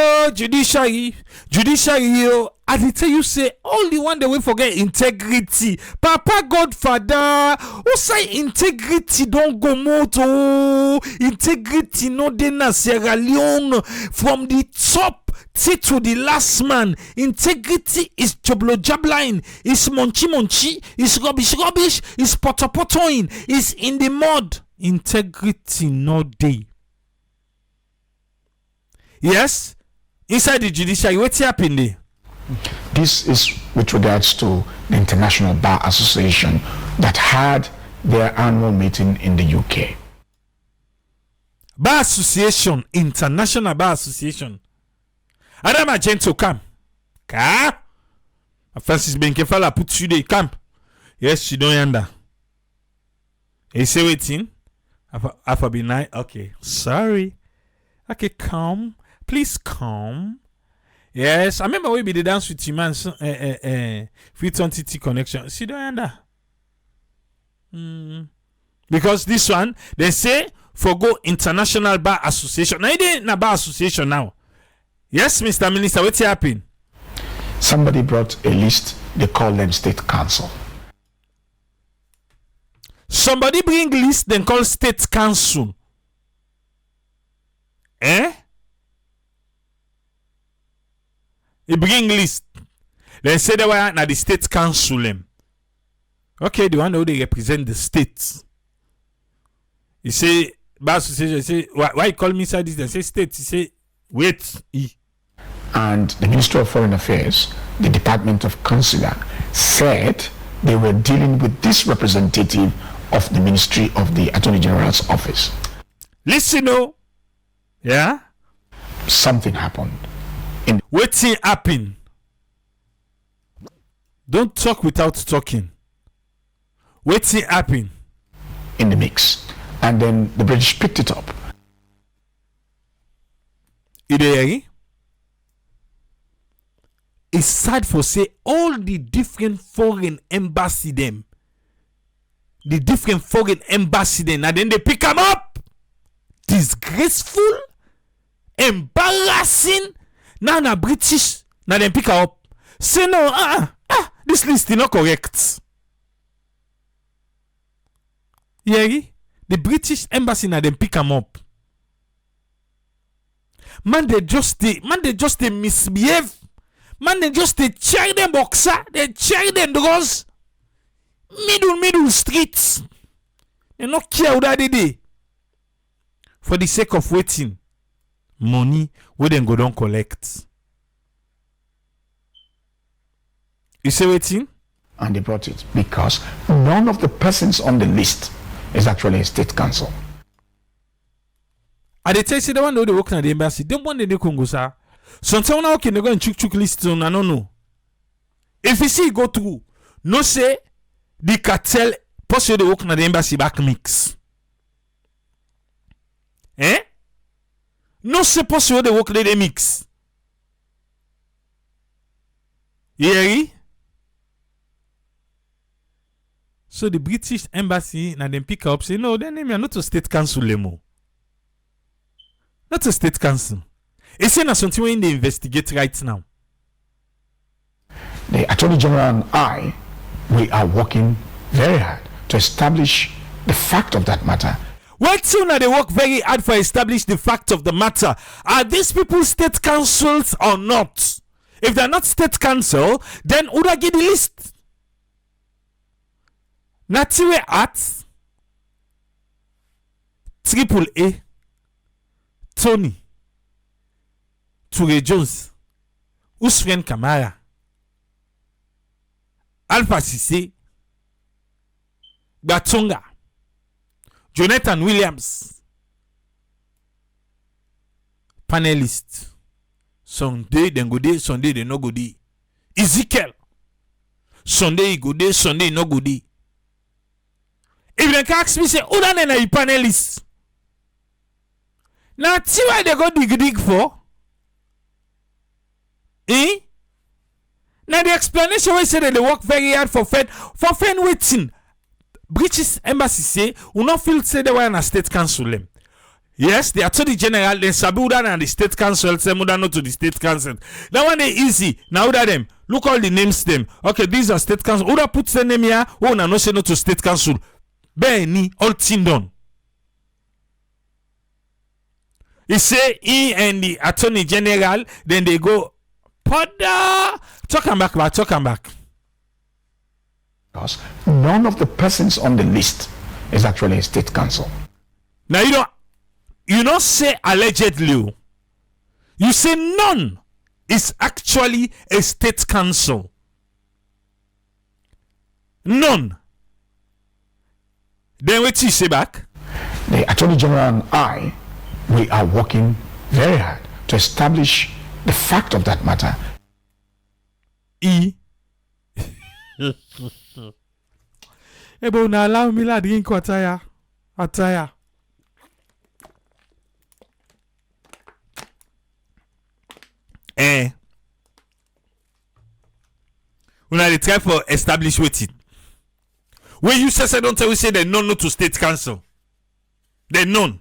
I did tell you say all the one that we forget integrity. Papa Godfather, who say integrity don't go moto. Integrity no dena Sierra Leone from the top to the last man. Integrity is jablo jabline, is monchi, is rubbish, is potopotoing, is in the mud. Integrity no day. Yes, inside the judiciary, what's happening there? This is with regards to the International Bar Association that had their annual meeting in the UK. Bar Association, International Bar Association. Adam Agento come. Ka? Francis Benkefala put you there, come. Yes, she don't yonder. You say waiting? Alpha be nice. Okay, sorry. Okay, come. Please come. Yes, I remember we be the dance with you man. Fit on TT connection. See the under. Because this one they say for go International Bar Association. Now they na Bar Association now. Yes, Mr. Minister, what's happening? Somebody brought a list. They call them State Council. Somebody bring list. Then call State Council. Eh? He bring list. Then say they were na the state council them. Okay, the one who they represent the states. He say, Bar Association, say, why you call me inside this? They say state. He say, wait. And the Ministry of Foreign Affairs, the Department of Consular, said they were dealing with this representative of the Ministry of the Attorney General's office. Listen, oh. Yeah? Something happened. Waiting happen. Don't talk without talking. Waiting happen. In the mix. And then the British picked it up. It's sad for say all the different foreign embassy them. The different foreign embassy them. And then they pick them up. Disgraceful. Embarrassing. Now na British. Now then pick her up. Say no. This list is not correct. Yeah. The British embassy now then pick them up. Man, they just misbehave. Man, they just check them boxer. They check them drugs. Middle streets. They not care what they do. For the sake of waiting. Money, we then go down collect. You say waiting? And they brought it because none of the persons on the list is actually a state council. I they tell you the one who they work at the embassy. Don't want the Congo, sir. Sometimes now okay, they go and chuk list on. I don't know. If you see go through, no say the cartel possibly they work at the embassy back mix. No say possibly they work at the mix. Yeah. So the British embassy now then pick up say no, then name are not a state council lemo. Not a state council. It's not something when they investigate right now. The Attorney General and I, we are working very hard to establish the fact of that matter. Well, sooner they work very hard for establish the fact of the matter. Are these people state councils or not? If they're not state council, then would I get the list? Natiwe Arts, Triple A, Tony, Toure Jones, Ousfren Kamara, Alpha Cissé, Batonga, Jonathan Williams, panelist. Sunday then go day, Sunday they no go day. Ezekiel, Sunday he go day, Sunday he no go day. If they can ask me say, who done a panelist? Now see why they go dig for? Now the explanation we say that they work very hard for Fed waiting. British embassy say will not feel say they were in a state council them. Yes, the Attorney General then Sabuda and the state council say muda not to the state council. That one is easy. Now that them look all the names them. Okay, these are state council. Who that put the name here? Oh, no say no to state council. Benny all team done. He say he and the Attorney General then they go Pada talk him back. Because none of the persons on the list is actually a state council. Now you don't say allegedly. You say none is actually a state council. None. Then what you say back? The Attorney General and I, we are working very hard to establish the fact of that matter. Ebo na allow me la drink ataya. Una dey try for establish wetin. When you say don't tell we say they no to state council. They none.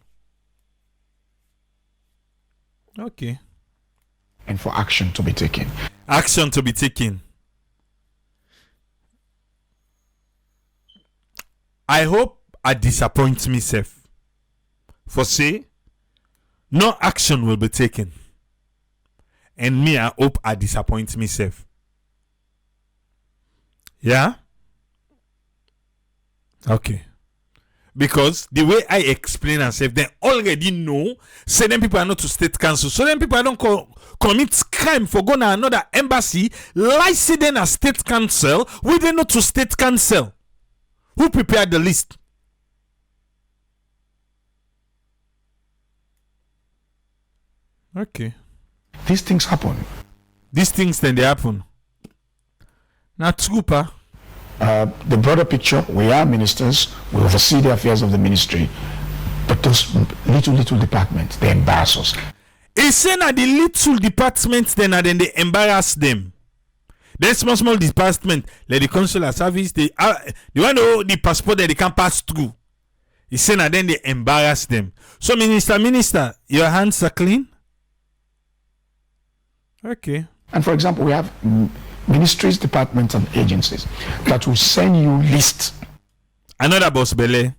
Okay. And for action to be taken. Action to be taken. I hope I disappoint myself. For say, no action will be taken. And me, I hope I disappoint myself. Yeah? Okay. Because the way I explain myself, they already know, say them people are not to state council. So them people don't commit crime for going to another embassy, lie say them a state council, we they not to state council. Who prepared the list? Okay. These things happen. These things then they happen. Now trooper. The broader picture, we are ministers, we oversee the affairs of the ministry, but those little departments, they embarrass us. It's saying that the little departments then they embarrass them. The small department, like the consular service, they want to know the passport that they can pass through. It's saying that then they embarrass them. So minister, your hands are clean? Okay. And for example, we have ministries, departments, and agencies that will send you lists. Another boss Bele.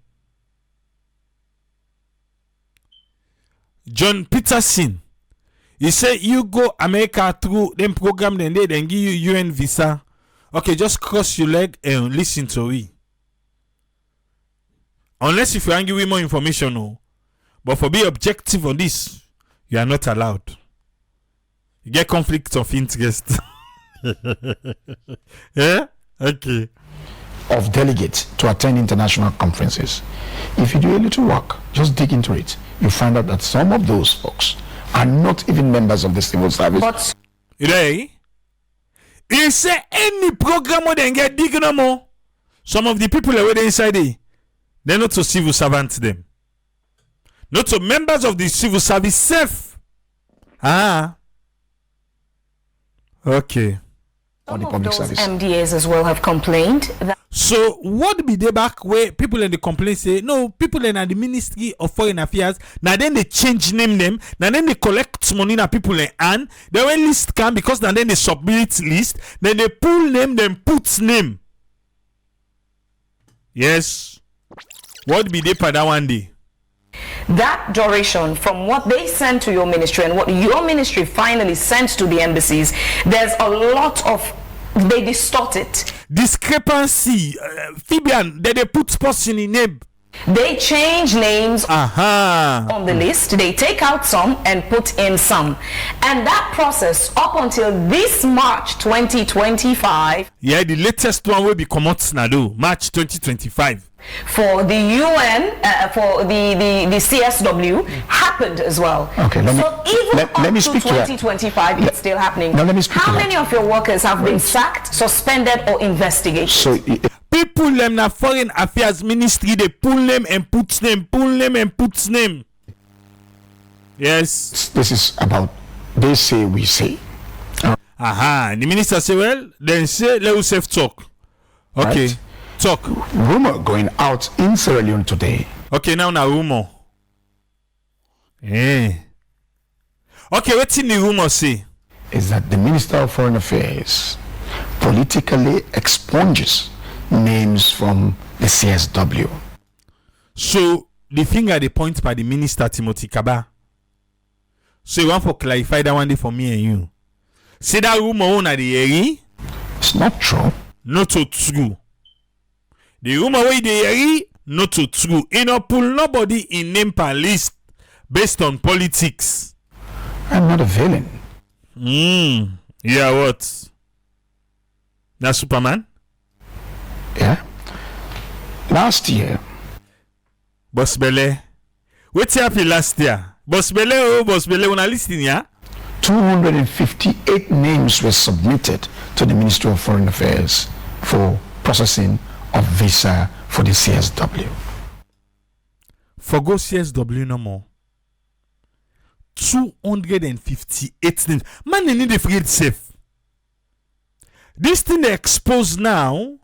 John Peterson. He said you go America through them program, then they then give you UN visa. Okay, just cross your leg and listen to it. Unless if you want to give me more information, no. But for be objective on this, you are not allowed. You get conflict of interest. Yeah? Okay. Of delegates to attend international conferences. If you do a little work, just dig into it, you find out that some of those folks are not even members of the civil service. But He say any program where they get dig no more. Some of the people that were inside there, they're not to civil servants them. Not to members of the civil service self. Okay. On the some of public those service. MDAs as well have complained that So what be the back where people in the complaint say no, people in the Ministry of Foreign Affairs now then they change name them, now then they collect money na people in and then when list come because now then they submit list, then they pull name, then put name. Yes. What be the for that one day? that duration from what they send to your ministry and what your ministry finally sends to the embassies, there's a lot of, they distort it. Discrepancy. Fabian, they put person in name. They change names on the list. They take out some and put in some. And that process up until this March 2025. Yeah, the latest one will be come out now, March 2025. For the UN, for the CSW, happened as well. Okay, let me speak to 2025, it's still happening. Now let me speak How to many of your workers have been sacked, suspended, or investigated? So people them na foreign affairs ministry, they pull them and put name, pull them and put name. Yes. this is about they say, we say. The minister say, well, then say let us have talk. Okay. Right. Talk. Rumor going out in Sierra Leone today. Okay, now rumor. Okay, what's in the rumor say? Is that the Minister of Foreign Affairs politically expunges names from the CSW. So the finger they point by the minister Timothy Kaba. So you want to clarify that one day for me and you. Say that rumor on the area? It's not true. Not so true. The rumor where they area, not so true. You know, pull nobody in name per list based on politics. I'm not a villain. Yeah, what? That's Superman? Yeah. Last year, Boss Bele. What's happened last year? Boss Bele, when I listen, yeah? 258 names were submitted to the Ministry of Foreign Affairs for processing of visa for the CSW. For go CSW no more. 258 names. Man, they need a free safe. This thing they expose now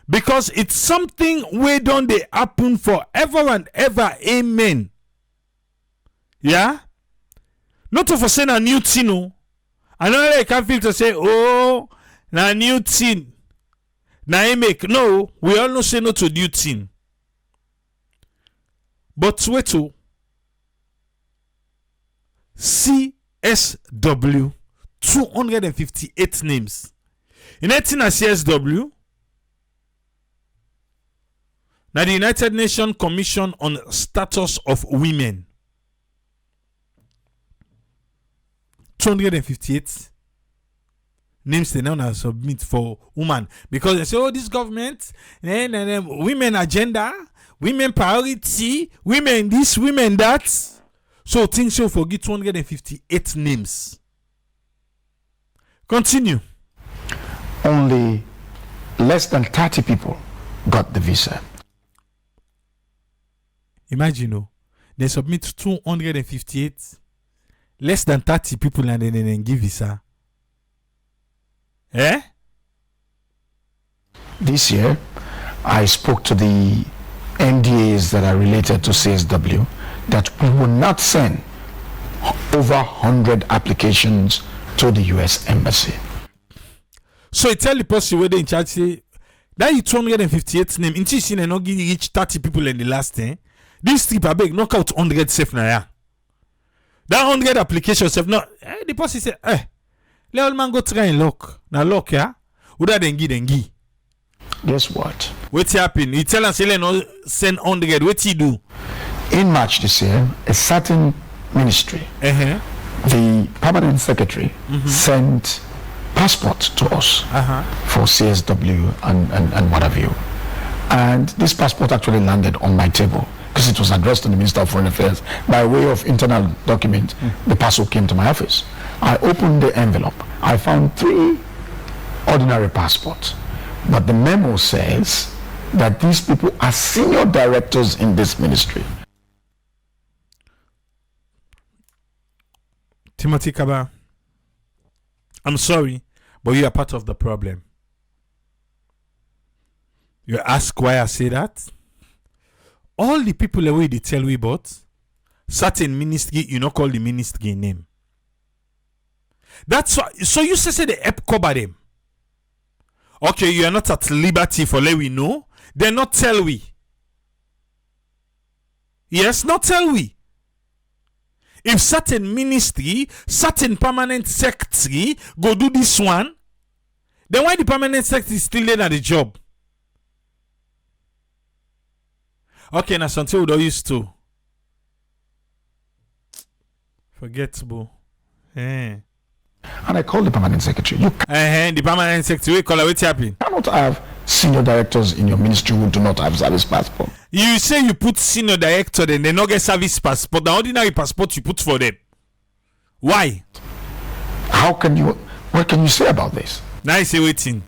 because it's something we don't they happen forever and ever. Amen. Yeah? Not to say a new thing. No. I know they can't feel to say, oh, na new thing. Na I make. No, we all know say no to new thing. But wait to CSW 258 names. In 18 CSW, now the United Nations Commission on Status of Women. 258 names they now submit for women because they say, oh, this government, women agenda, women priority, women this, women that. So things so forget 258 names. Continue. Only less than 30 people got the visa. Imagine, they submit 258, less than 30 people, and then give visa. Eh? This year, I spoke to the NDAs that are related to CSW that we will not send over 100 applications to the U.S. Embassy. So you tell the person where they in charge say that you 258 name until you see not reach 30 people in the last thing. This trip I beg knock out 100 safe now. Yeah. That 100 applications safe now. The person say, let all man go try and lock. Now lock, yeah. Would that then give? Guess what? What happen? You tell us say no send 100. What you do? In March this year, a certain ministry, the permanent secretary, sent passport to us for CSW and what have you. And this passport actually landed on my table because it was addressed to the Minister of Foreign Affairs by way of internal document. The parcel came to my office. I opened the envelope. I found 3 ordinary passports, but the memo says that these people are senior directors in this ministry. Timothy Kaba, I'm sorry, but you are part of the problem. You ask why I say that? All the people away they tell we about certain ministry, you not call the ministry name. That's why. So you say they help cover them. Okay, you are not at liberty for let we know. They not tell we. Yes, not tell we. If certain ministry, certain permanent secretary go do this one, then why the permanent secretary still there at the job? Okay, now something we don't used to. Forgettable. And I called the permanent secretary. You the permanent secretary, we call her, what happened? cannot have senior directors in your ministry who do not have service passport. You say you put senior director, then they not get service passport. The ordinary passport you put for them. Why? What can you say about this? Now you say waiting.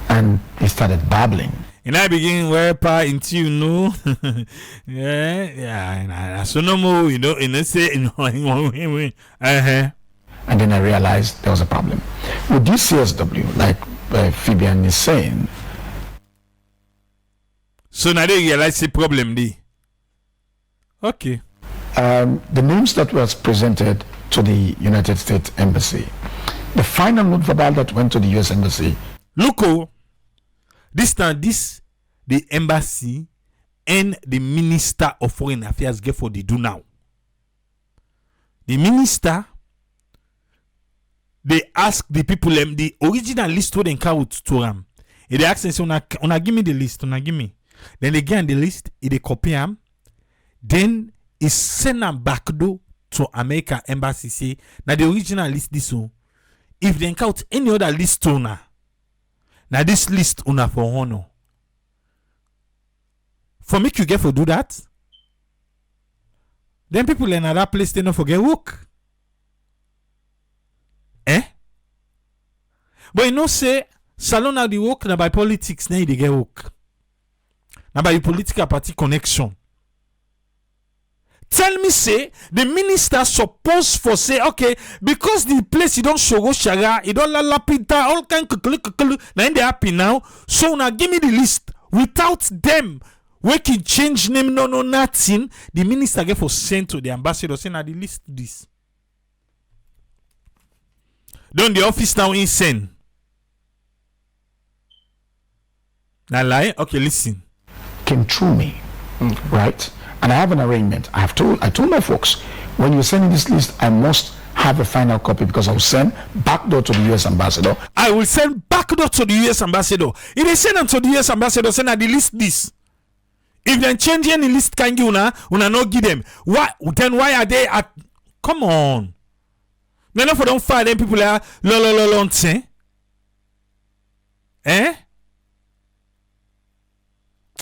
And he started babbling. And I begin where until you know, so no more, say, And then I realized there was a problem. With this CSW, like Fabian is saying. So now they realize the problem there. Okay. The names that was presented to the United States Embassy, the final note verbal that went to the US Embassy. Look, the embassy and the Minister of Foreign Affairs get for the do now. The minister, they ask the people the original list what they count to them. They ask them, una give me the list, una give me. Then they get the list, they copy them. Then it send them back to America Embassy say, now the original list this one. If they count any other list owner, now this list una for honor. For make you get for do that, then people in another place they don't forget work. But you know say salon now the work now by politics now they get work. Now by the political party connection. Tell me say the minister supposed for say okay because the place you don't show shara, you don't lapita all kind now they happy now. So now give me the list without them. We can change name no nothing. The minister get for send to the ambassador say now the list this. Don't the office now in send. Now lie? Okay, listen. Came through me, right? And I have an arrangement. I told my folks, when you're sending this list, I must have a final copy because I will send backdoor to the US ambassador. I will send backdoor to the US ambassador. If they send them to the US ambassador, send the list this. If they change any list, can you una not give them? Why then? Why are they at? Come on. No, for don't fire them people are long eh?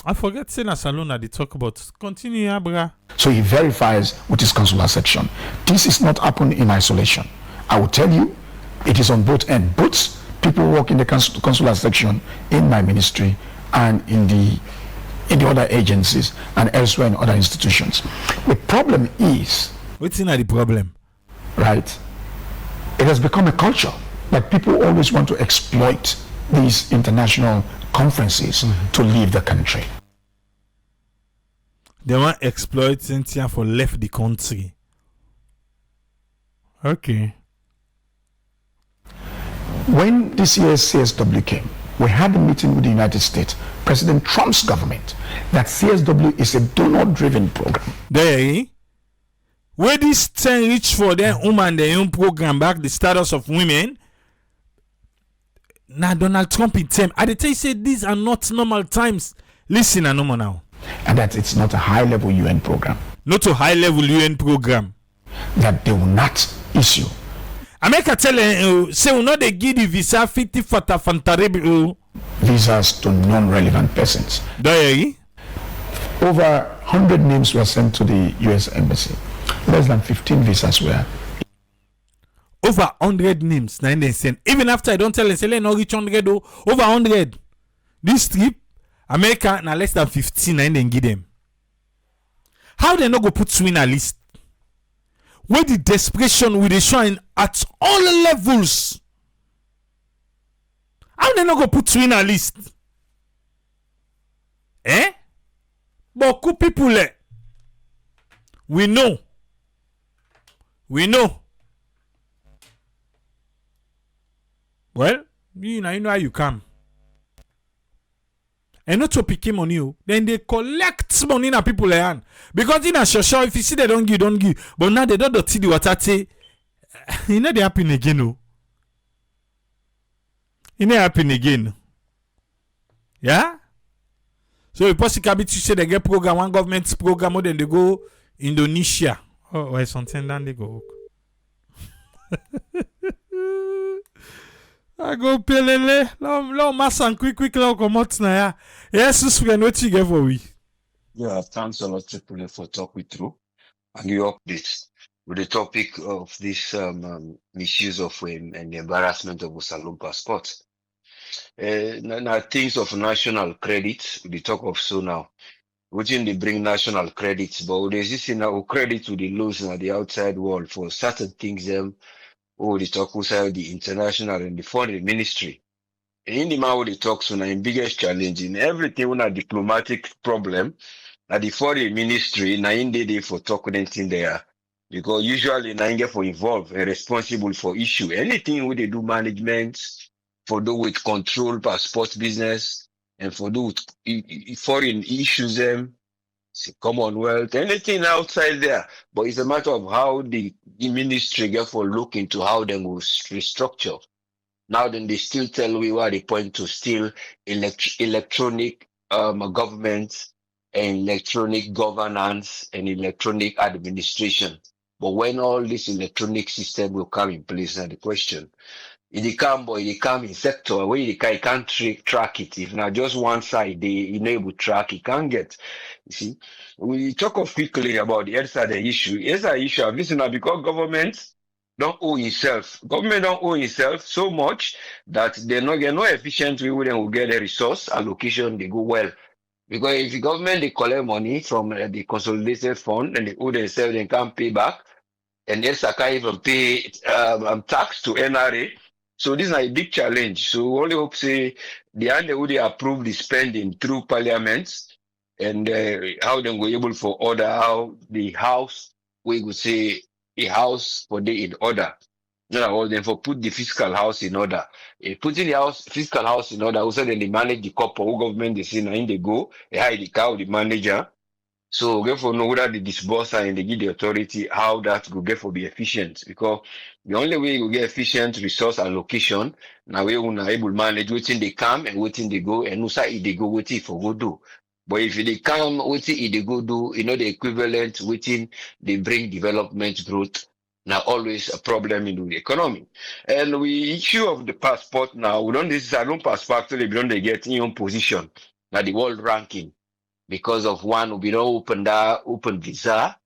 I forget saying a salon that they talk about. Continue, Abra. So he verifies with his consular section. This is not happened in isolation. I will tell you, it is on both ends. Both people work in the consular section in my ministry and in the other agencies and elsewhere in other institutions. The problem is... What's in the problem? Right. It has become a culture that people always want to exploit these international conferences to leave the country. They want to exploit Cynthia for left the country. Okay. When this year's CSW came, we had a meeting with the United States, President Trump's government, that CSW is a donor-driven program. There, where this thing reach for them woman their own program back the status of women. Now Donald Trump in term. I tell you say these are not normal times. Listen a normal now. And that it's not a high-level UN program. Not a high-level UN program. That they will not issue. America tell say we not they give the visa 50 fanta visas to non-relevant persons. There. Over 100 names were sent to the US Embassy. Less than 15 visas were. Over 100 names. Now they send. Even after I don't tell them, say they not reach 100 though. Over 100. This trip, America now less than 15 and then give them. How they not go put you in a list? Where the desperation will they shine at all levels? How they not go put you in a list? Eh? Beaucoup people we know. Well, you know how you come. And not to pick money, then they collect money in people hand. Because in a show, if you see they don't give. But now they don't see the water say, you know they happen again, no. You know happen again. Yeah? So if possibly to say they get program, one government program, then they go Indonesia. Oh, ouais, something then they go. I go pelele. Là, on quick, là, on commence na ya. Yes, this friend, what you get for we? Yeah, thanks a lot, Triple, for talk with you and your updates with the topic of this misuse of and the embarrassment of Salon passport. Now, things of national credit, we talk of so now. Wouldn't they bring national credits, but there's this in our credit to the lose in the outside world for certain things, they talk outside the international and the foreign ministry. And in the man they talk so now in biggest challenge in everything when a diplomatic problem at the foreign ministry now in the for talk anything there. Because usually now get for involved and responsible for issue. Anything where they do management, for do with control passport business, and for do with foreign issues Commonwealth, anything outside there. But it's a matter of how the ministry get for look into how they will restructure. Now then they still tell we where they point to still electronic government and electronic governance and electronic administration. But when all this electronic system will come in place, now the question. If they come in sector where you can't track it. If not just one side they enable track, it can't get. You see, we talk of quickly about the other side of the issue. Here's the issue of this now because government don't owe itself. Government don't owe itself so much that they not get no efficient way where they will get a resource allocation, they go well. Because if the government they collect money from the consolidated fund and they owe themselves, they can't pay back, and yes, I can't even pay tax to NRA. So this is a big challenge. So we only hope say the end they approve the spending through parliaments and how they were able for order how the house we would say a house for the in order. Or then for put the fiscal house in order. Putting the fiscal house in order, also then they manage the corporate government they say now in they go, they hide the cow, the manager. So therefore know whether the disburser and they give the authority how that will get for be efficient, because the only way you get efficient resource allocation now we are able manage waiting they come and waiting they go and no side they go waiting for go do. But if they come waiting they go do, the equivalent waiting they bring development growth. Now always a problem in the economy. And we issue of the passport now, we don't this salon passport actually we don't get in your position. Now the world ranking because of one we don't open visa,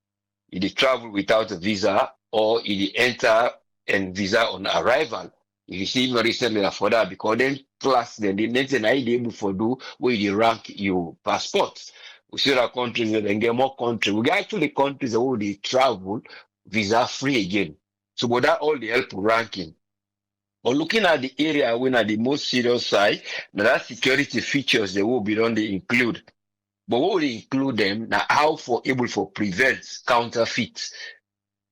it travel without a visa or it enter and visa on arrival. If you see even recently for that because then plus then the next thing I able for do where you rank your passport. We see that countries and then get more countries. We get actually countries that will they travel visa free again. So but that all the help ranking. But looking at the area when at the most serious side, now that security features they will be done they include. But what would include them now how for able for prevent counterfeit.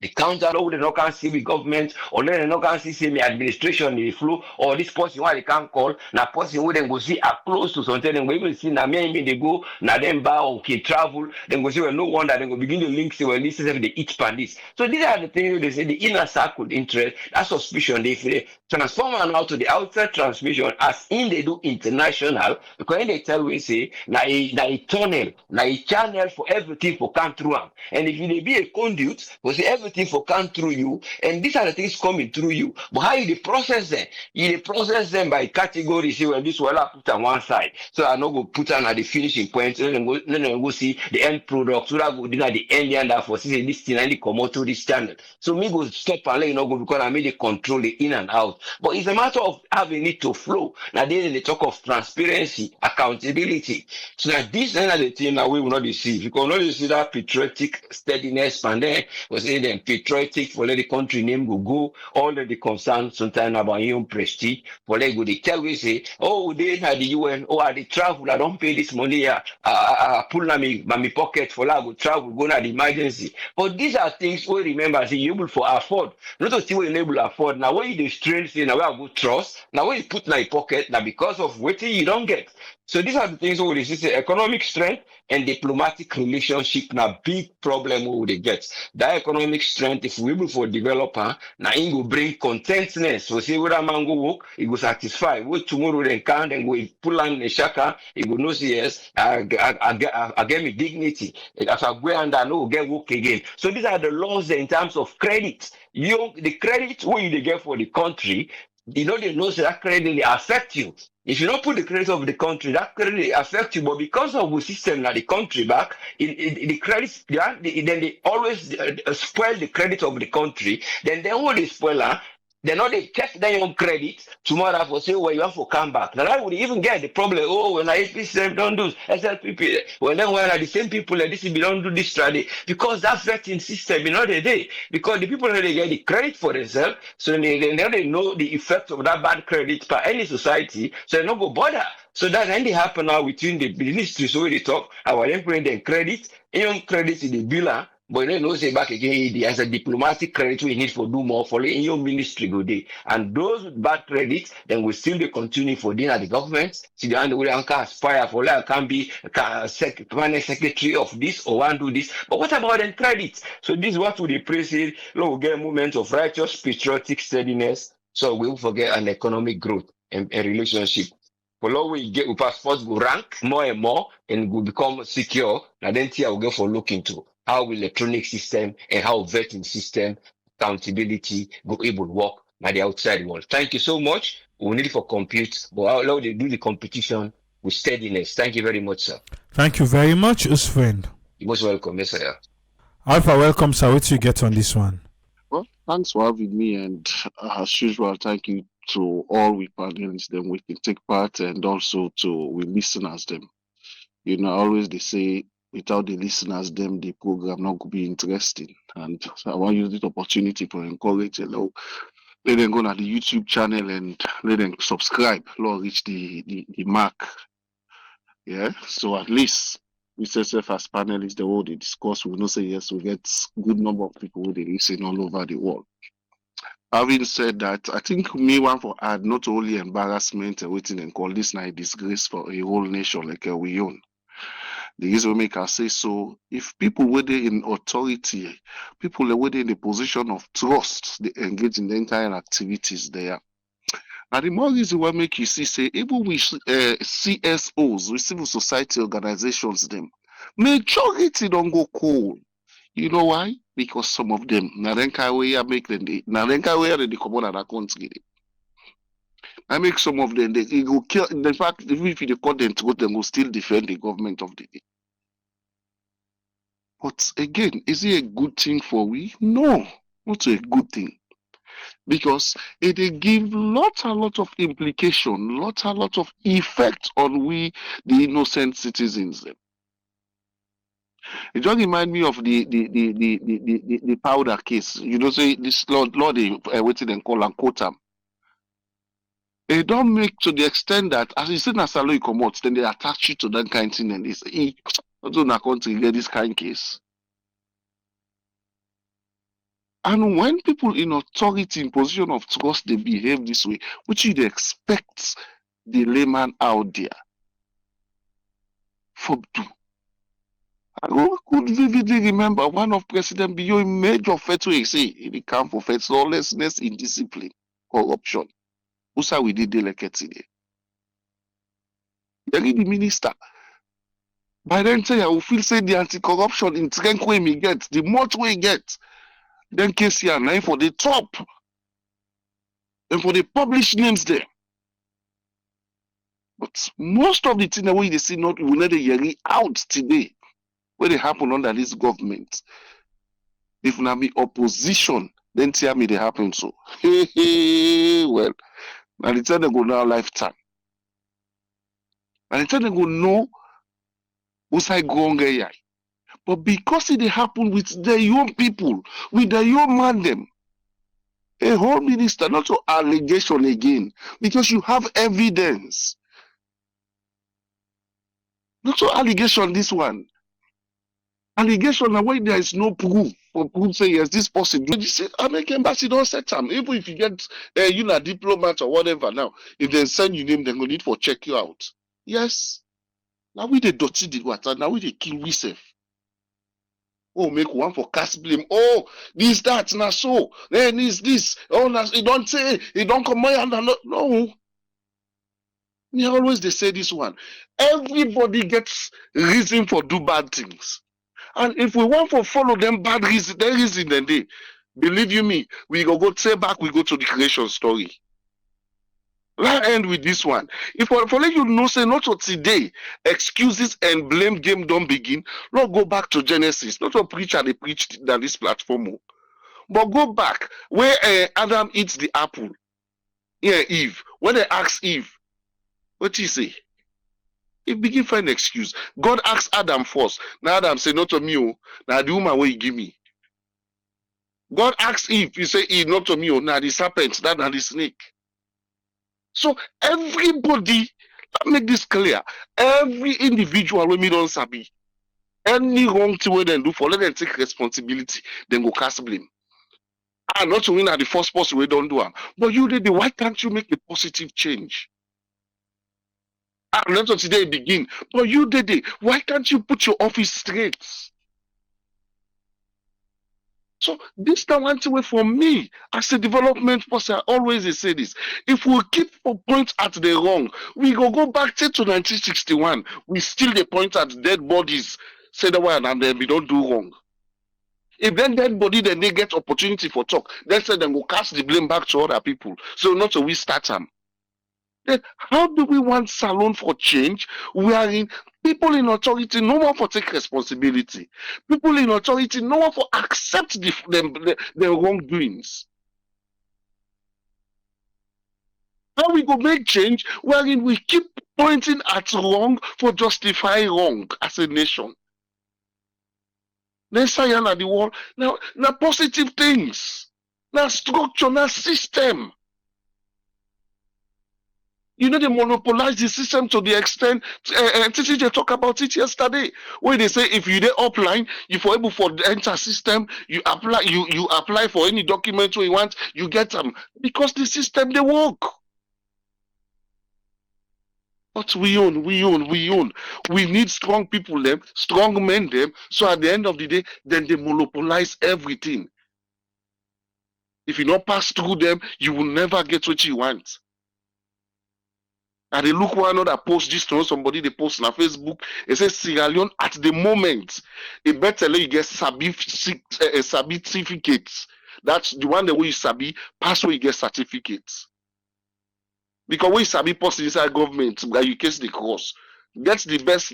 The counter law they not can see with government or then they not can see me administration in the flow or this person why they can't call now person who then go see are close to something then go even see now maybe they go now then buy okay travel then go see well no wonder then go begin to link say well this is if they each pan this. So these are the things they say the inner circle interest that suspicion they transform now to the outside transmission as in they do international because they tell we say now a tunnel now a channel for everything for come through am. And if you be a conduit we say everything for come through you and these are the things coming through you but how you process them you process them by category say well this will I put on one side so I no go put on at the finishing point then go see the end product so that go do at the end and that for see this thing and come out to this channel so me go stop and let you know go because I made the control the in and out but it's a matter of having it to flow now then they talk of transparency accountability so that this end of the thing now we will not deceive you can not see that patriotic steadiness and then we say them patriotic for let the country name go all of the concern sometimes about your own prestige for let go they tell we say oh they had the UN oh I travel I don't pay this money I pull on my pocket for that go travel go na the emergency but these are things we remember say you able for afford not to see what you able to afford now when you dey strain say now where I go trust now when you put in your pocket now because of waiting you don't get so these are the things we say economic strength and diplomatic relationship na big problem we they get. That economic strength, if we able for developer, now it will bring contentness. So say whether man go work, it will satisfy. What tomorrow then can then go pull on the shaka, it will know say yes, I get me dignity. If I go and I know get work again. So these are the laws in terms of credit. The credit what you get for the country, they know say that credit they affect you. If you don't put the credit of the country, that credit affect you. But because of the system that the country back, the credits, then they always spoil the credit of the country. Then when they spoil, they know they check down your credit tomorrow for say well you have to come back. Now I would even get the problem. Oh, when I APC don't do SLPP, when are the same people that this don't do this strategy because that vetting system in other day because the people that they get the credit for themselves, so they know the effect of that bad credit for any society, so they don't go bother. So that then they happen now between the ministry, so they talk our employee then credit, in credit in the biller. But you know, say back again, as a diplomatic credit we need for do more for in your ministry go day. And those with bad credits, then we still be continue for dinner the government. See the end we can aspire for like can be permanent secretary of this or one do this. But what about them credits? So this is what we praise it. We'll get a moment of righteous patriotic steadiness. So we will forget an economic growth and relationship. For long we get we passports go rank more and more and will become secure. And then here we'll go for look into how electronic system and how vetting system accountability go able to work at the outside world. Thank you so much. We need it for compute, but how they do the competition with steadiness. Thank you very much, sir. Thank you very much, friend. You're most welcome, yes, sir. Alpha, welcome, sir. What do you get on this one? Well, thanks for having me, and as usual, thank you to all we panelists them we can take part, and also to we listeners them. You know, always they say without the listeners them the program not could be interesting. And so I want to use this opportunity to encourage let them go to the YouTube channel and let them subscribe, Lord reach the mark. Yeah. So at least we say as panelists the way they discuss, we know say yes, we get good number of people who they listen all over the world. Having said that, I think me want to add not only embarrassment and waiting and call this night disgrace for a whole nation like we own. The reason make I say so, if people were there in authority, people were there in the position of trust, they engage in the entire activities there. And the more reason why make you see, say, even with CSOs, with civil society organizations, them, majority don't go cold. You know why? Because some of them, now then kind way make them, now then kind way they come on and account. I make some of them, they go kill. In fact, even if they call them to them will still defend the government of the day. But again, is it a good thing for we? No, not a good thing. Because it give lot of implication, lot of effect on we, the innocent citizens. It just remind me of the powder case. You know, say this law they waiting and call and quote them. It don't make to the extent that as you see na salary come out, then they attach you to that kind of thing and they say, hey, don't na country get this kind of case. And when people in authority, in position of trust, they behave this way, which you'd expect the layman out there for do. I could vividly remember one of President Biyo major fetwa say in the camp of lawlessness, indiscipline, corruption. Usa we did delicate today. The minister. By then say I will feel say the anti-corruption in strength way me get, the much way get. Then KCR for the top and for the published names there. But most of the things that we see not will let the out today where they happen under this government. If not be opposition, then tell me they happen so. Well, and the time they go now lifetime. And the time they go know who's I go on. But because it happen with their young people, with their young man them, a whole minister, not so allegation again, because you have evidence. Not so allegation, this one. Allegation, and when there is no proof, for proof say yes, this person. You say, American embassy don't set them. Even if you get you know, a diplomat or whatever now, if they send you name, they're going to need for check you out. Yes. Now we the dirty the water, now we the kill we safe. Oh, make one for cast blame. Oh, this, that, na so. Then this. Oh, it don't say, it don't come and no. Me always they say this one. Everybody gets reason for do bad things. And if we want to follow them bad reason, their reason then they believe you me, we go say back, we go to the creation story. Let's end with this one. If for let you know, say not to today, excuses and blame game don't begin. Not go back to Genesis. Not to preacher they preached than this platform. But go back where Adam eats the apple. Yeah, Eve. When they ask Eve, what do you say? He begin find excuse. God asked Adam first. Now Adam say, not to me, now the woman will give me. God asked Eve, he say, not to me, now the serpent, that and the snake. So everybody, let make this clear. Every individual when me don't sabi, any wrong thing we then do for let them take responsibility, then go cast blame. And not to win at the first person we don't do it. But you did the why can't you make a positive change? And not to today begin. But you did it. Why can't you put your office straight? So this time one thing for me as a development person, I always say this. If we keep point at the wrong, we go back to 1961. We still the point at dead bodies, say the one, and then we don't do wrong. If then dead body, then they get opportunity for talk. Then say then go cast the blame back to other people. So not so we start them. Then how do we want salon for change? We are in people in authority, no one for take responsibility. People in authority, no one for accept the wrongdoings. How we go make change wherein we keep pointing at wrong for justify wrong as a nation? Let's say at the wall. Now positive things. Now structure, now system. You know, they monopolize the system to the extent, they talk about it yesterday, where they say if you dey upline, you for able for the enter system, you apply for any document you want, you get them because the system they work. But we own. We need strong people, them, strong men, them. So at the end of the day, then they monopolize everything. If you not pass through them, you will never get what you want. And they look one another post this to somebody they post on Facebook. It says Sierra Leone at the moment, it better let you get certificates. That's the one that way you sabi pass where you get certificates. Because when you sabi post inside government, you case the cross. That's the best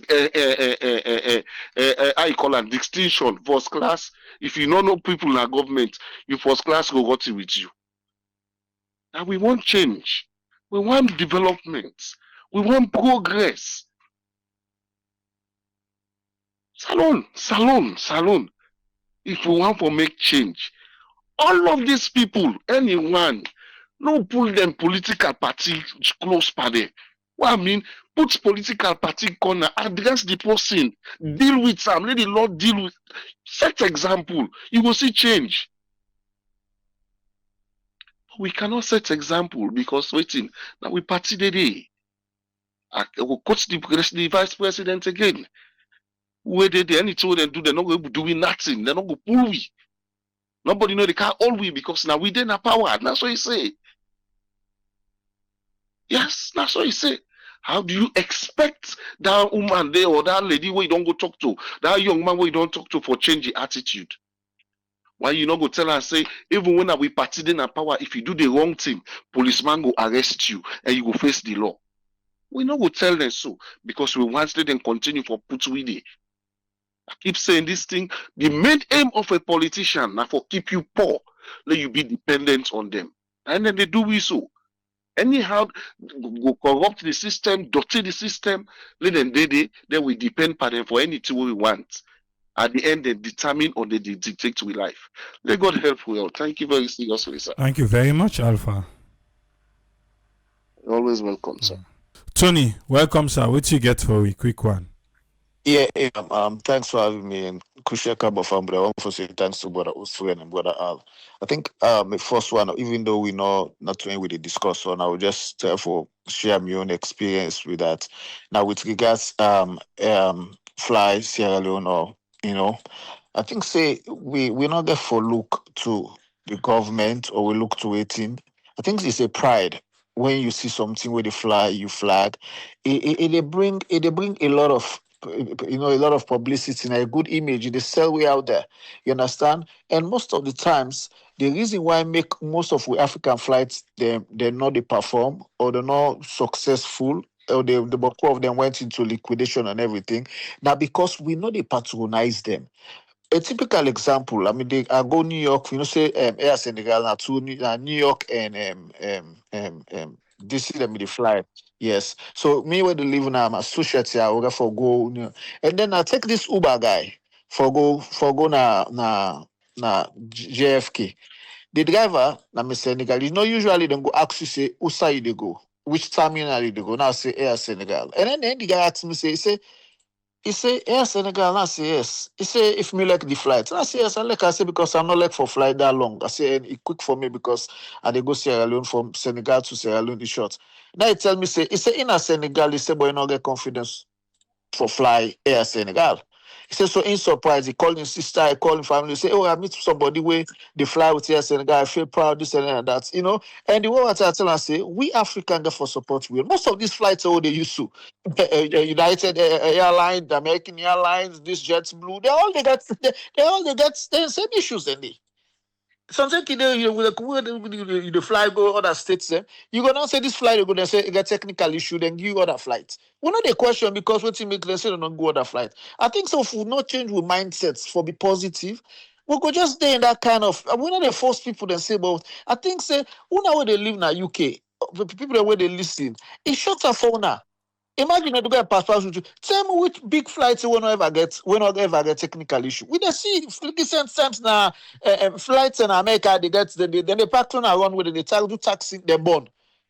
how you call it distinction, first class. If you don't know people in our government, you first class go got it with you. And we want change. We want development. We want progress. Salon. If we want to make change, all of these people, anyone, no pull them political party close by there. What I mean, put political party corner, address the person, deal with them, let the Lord deal with. Set example, you will see change. We cannot set example because waiting, now we party the day. I will coach the vice president again. Where they anything they do, they're not going to do nothing. They're not going to pull we. Nobody know they can't all we because now we didn't have power. That's what you say. Yes, that's what you say. How do you expect that woman there or that lady where you don't go talk to, that young man where you don't talk to for change the attitude? Why you not go tell her and say, even when we party in power, if you do the wrong thing, policeman go arrest you and you go face the law. We not go tell them so because we want them continue for put with it. I keep saying this thing. The main aim of a politician now for keep you poor, let you be dependent on them. And then they do we so. Anyhow, go corrupt the system, dirty the system, let them they we depend on them for anything we want. At the end, they determine or they dictate we life. Let God help we all. Thank you very seriously, sir. Thank you very much, Alpha. You're always welcome, sir. Tony, welcome, sir. What you get for a quick one? Yeah, thanks for having me and Kusheka Bafambra. I want to say thanks to Brother Usfren and Brother Al. I think the first one, even though we know not doing with the discuss on, I will just therefore share my own experience with that. Now with regards fly Sierra Leone or I think say we not there for look to the government or we look to waiting. I think it's a pride when you see something where they fly, you flag. They bring a lot of a lot of publicity and a good image. They sell way out there. You understand? And most of the times, the reason why I make most of the African flights they're not they perform or they're not successful or the bulk of them went into liquidation and everything. Now because we know they patronize them. A typical example, I mean, I go New York, say Air Senegal now to New York and DC them they fly. Yes. So me where they live now, I'm associate here, I will for go and then I take this Uber guy for go na JFK. The driver, na me Senegal, usually they go ask you say, who side they go? Which terminal they go? Now I say Air Senegal. And then the guy asks me, he say, Air Senegal, and I say yes. He say, if me like the flight. And I say yes, I say because I'm not like for flight that long. I say, and it quick for me because I dey go Sierra Leone from Senegal to Sierra Leone, the short. Now he tell me, he say, in a Senegal, he say, but you not get confidence for fly Air Senegal. He said, so in surprise, he called his sister, he called his family, he said, I meet somebody where they fly with Air Senegal, I feel proud, this and that, And the way I tell and say, we African get for support, most of these flights are all they used to. United Airlines, the American Airlines, this JetBlue, they got the same issues, and they. Sometimes you fly go other states, you go now say this flight, you go and say it got technical issue, then give you other flights. We know the question because what you make them say they don't go other flight. I think so if we not change with mindsets for be positive, we could just stay in that kind of we know they force people then say, but I think say who know where they live in the UK, the people where they listen, it's short of phone now. Imagine you go and pass with you. Tell me which big flights you will not ever get technical issue. We don't see recent times now flights in America then they pack on around with it, they do taxi, they burn.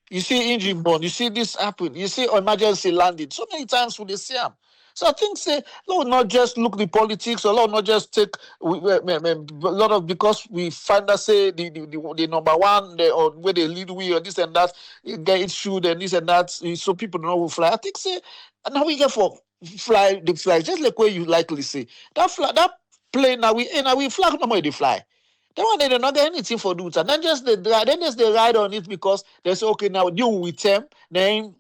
You see engine burn, you see this happen, you see emergency landing. So many times we they see them. So I think say Lord not just look the politics, or Lord not just take a lot of, because we find that say the number one or where they lead we or this and that get issued and this and that, so people don't know who fly. I think say now we get for fly the flag just like where you likely say that flag that plane now we flag no more they fly. That one they don't get anything for do it. And then just they ride on it because they say okay now deal with them then